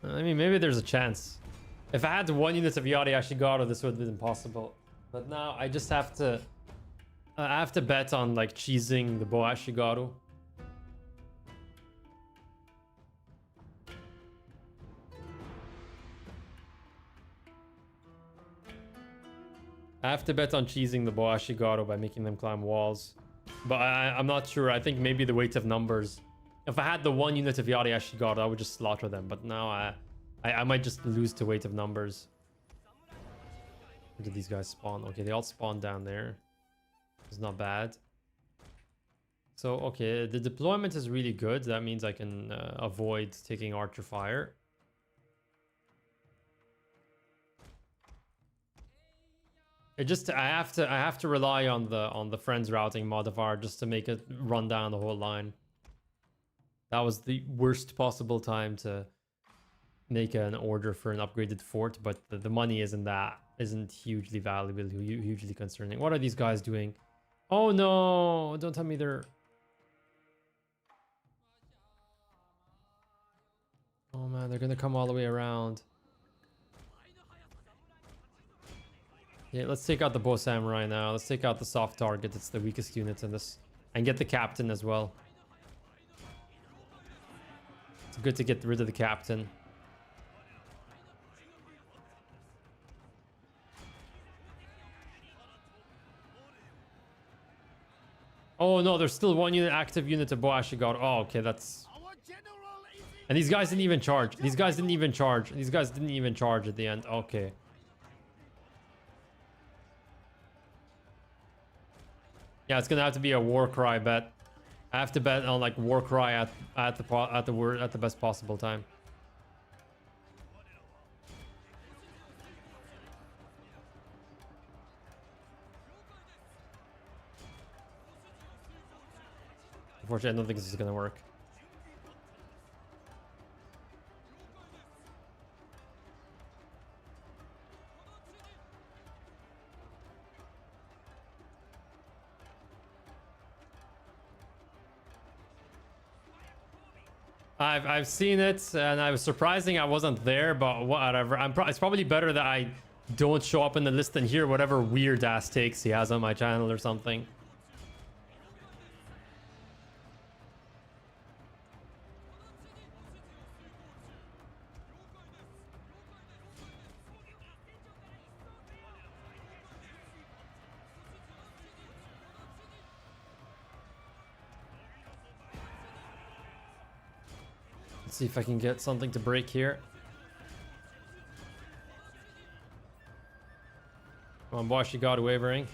I mean, maybe there's a chance. If I had 1 unit of Yari Ashigaru, this would have been impossible. But now I just have to... I have to bet on like cheesing the Bo Ashigaru. I have to bet on cheesing the Bo Ashigaru by making them climb walls. But I'm not sure. I think maybe the weight of numbers. If I had the 1 unit of Yari Ashigaru, I would just slaughter them. But now I might just lose to weight of numbers. Where did these guys spawn? Okay, they all spawn down there. It's not bad. So, okay, the deployment is really good. That means I can avoid taking archer fire. It just I have to rely on the friends routing modifier just to make it run down the whole line. That was the worst possible time to make an order for an upgraded fort, but the money isn't hugely valuable, hugely concerning. What are these guys doing? Oh no! Don't tell me they're... Oh man, they're gonna come all the way around. Yeah, let's take out the Bow Samurai now. Let's take out the soft target. It's the weakest unit in this. And get the captain as well. It's good to get rid of the captain. Oh no, there's still 1 unit active unit of Bo Ashigaru. Oh, okay, that's... And these guys didn't even charge. These guys didn't even charge. These guys didn't even charge at the end. Okay. Yeah, it's gonna have to be a war cry bet. I have to bet on like war cry at the best possible time. Unfortunately, I don't think this is gonna work. I've seen it, and I was surprising I wasn't there, but whatever. It's probably better that I don't show up in the list and hear whatever weird ass takes he has on my channel or something. Let's see if I can get something to break here. Come on, boss, you got wavering.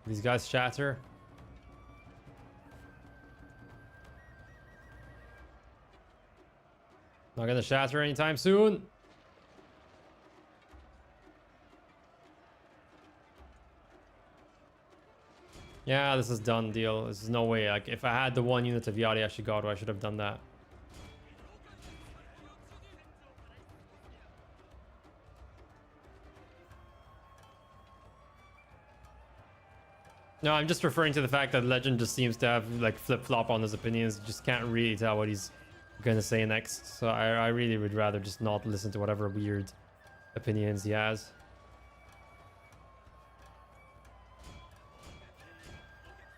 These guys shatter. Not gonna shatter anytime soon. Yeah, this is done deal. This is no way. Like, if I had the 1 unit of Yari Ashigaru, I should have done that. No, I'm just referring to the fact that Legend just seems to have like flip-flop on his opinions. Just can't really tell what he's gonna say next. So I really would rather just not listen to whatever weird opinions he has.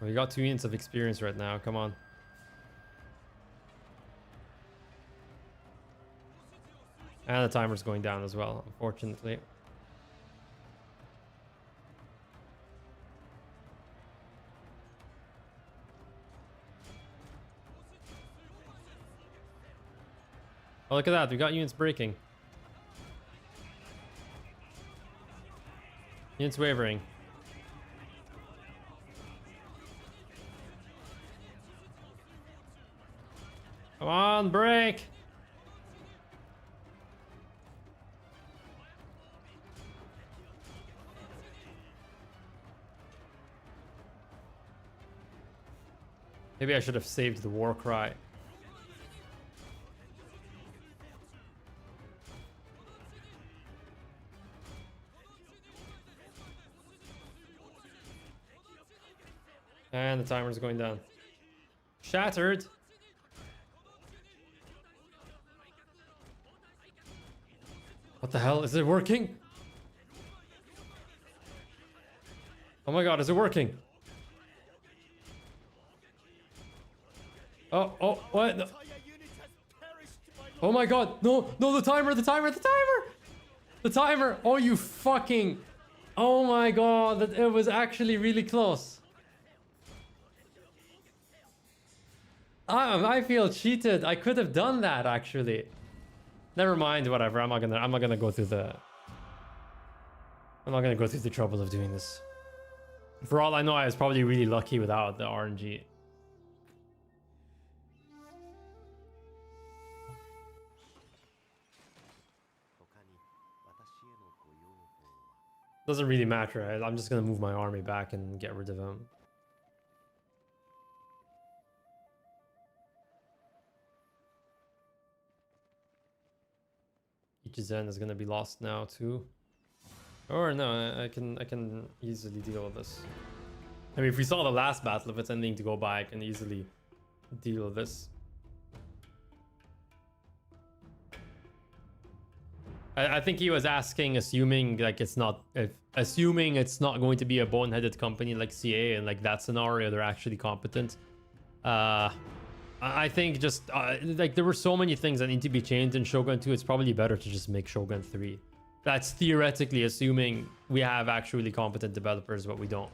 We got 2 units of experience right now. Come on. And the timer's going down as well, unfortunately. Oh, look at that. We got units breaking. Units wavering. Come on, break! Maybe I should have saved the war cry. And the timer's going down. Shattered. What the hell? Is it working? Oh my god, is it working? Oh, what? No. Entire unit has perished, my lord. Oh my god, no, the timer, the timer! The timer! Oh, you fucking... Oh my god, it was actually really close. I feel cheated. I could have done that, actually. Never mind, whatever. I'm not gonna go through the... I'm not gonna go through the trouble of doing this. For all I know, I was probably really lucky without the RNG. Doesn't really matter. I'm just gonna move my army back and get rid of him. Ichizen is gonna be lost now too. Or no, I can easily deal with this. I mean, if we saw the last battle, if it's anything to go by, I can easily deal with this. I think he was asking, assuming like assuming it's not going to be a boneheaded company like CA, and like that scenario they're actually competent. I think just like there were so many things that need to be changed in Shogun 2. It's probably better to just make Shogun 3. That's theoretically assuming we have actually competent developers, but we don't.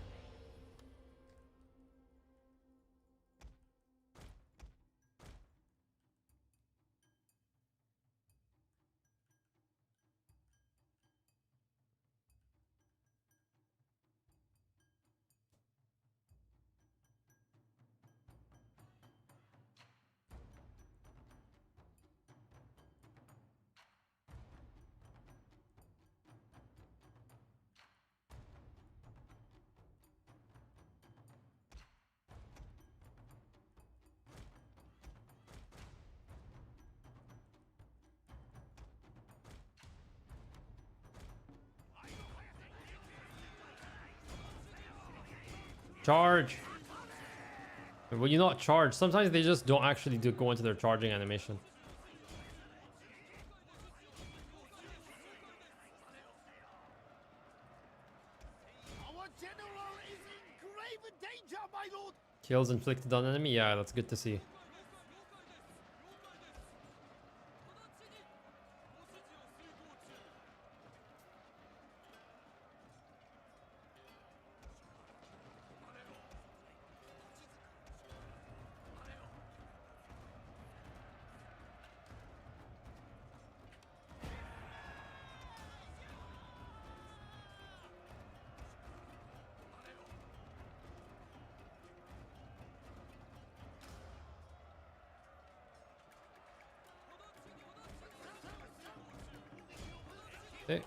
Charge. Well, you not charge. Sometimes they just don't actually go into their charging animation. Our general is in grave danger, my lord. Kills inflicted on enemy. Yeah, that's good to see. Okay.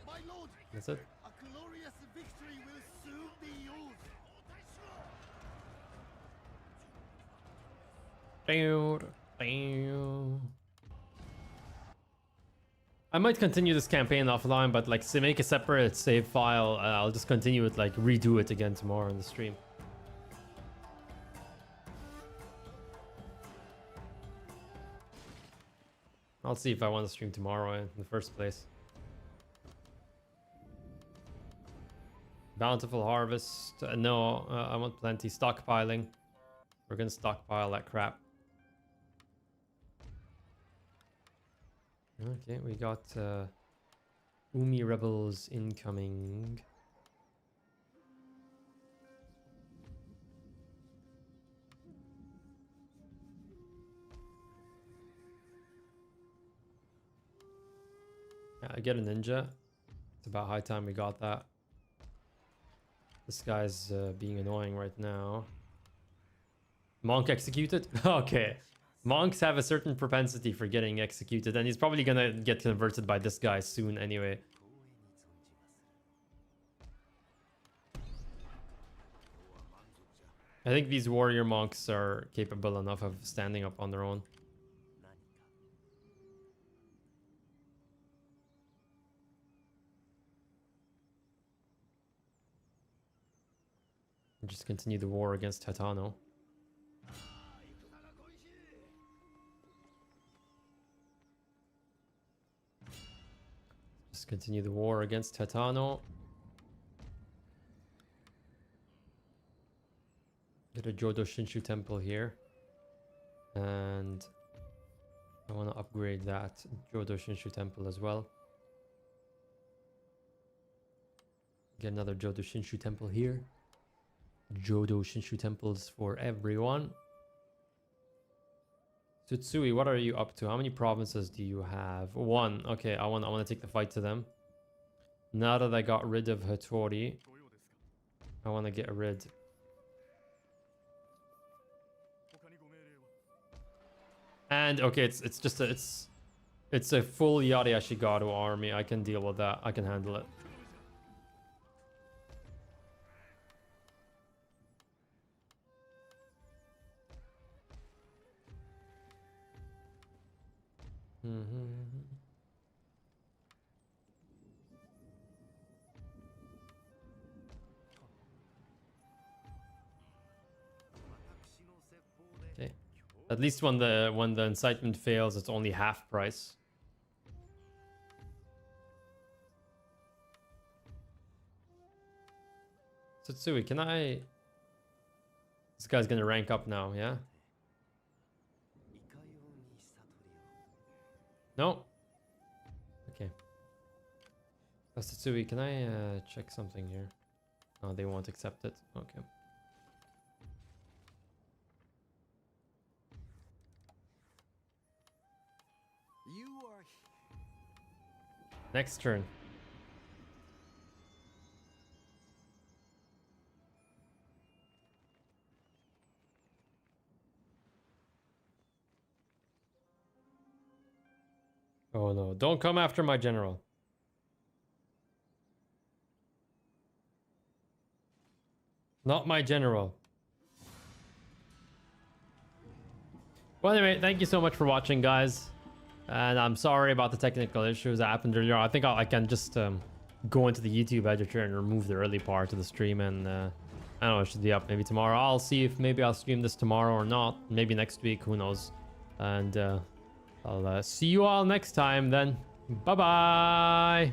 My lord, That's it. a glorious victory will soon be yours. I might continue this campaign offline, but like to make a separate save file, I'll just continue it, like redo it again tomorrow on the stream. I'll see if I want to stream tomorrow in the first place. Bountiful harvest. No, I want plenty. Stockpiling. We're gonna stockpile that crap. Okay, we got Umi rebels incoming. Yeah, I get a ninja. It's about high time we got that. This guy's being annoying right now. Monk executed? Okay. Monks have a certain propensity for getting executed, and he's probably gonna get converted by this guy soon anyway. I think these warrior monks are capable enough of standing up on their own. Just continue the war against Hitano. Just continue the war against Hitano. Get a Jodo Shinshu temple here. And I want to upgrade that Jodo Shinshu temple as well. Get another Jodo Shinshu temple here. Jodo Shinshu temples for everyone. Tsutsui, what are you up to? How many provinces do you have? 1. Okay, I want to take the fight to them. Now that I got rid of Hattori, I want to get rid. And okay, it's just it's a full Yari Ashigaru army. I can deal with that. I can handle it. Okay. At least when the incitement fails, it's only half price. Tsutsui, can I? This guy's gonna rank up now, yeah? No. Okay. Tsutsui, can I check something here? Oh, they won't accept it. Okay. You are Next turn. Oh no, don't come after my general. Not my general. Well, anyway, thank you so much for watching, guys. And I'm sorry about the technical issues that happened earlier. I think I can just go into the YouTube editor and remove the early part of the stream. And I don't know, it should be up maybe tomorrow. I'll see if maybe I'll stream this tomorrow or not. Maybe next week, who knows. And I'll see you all next time then. Bye-bye.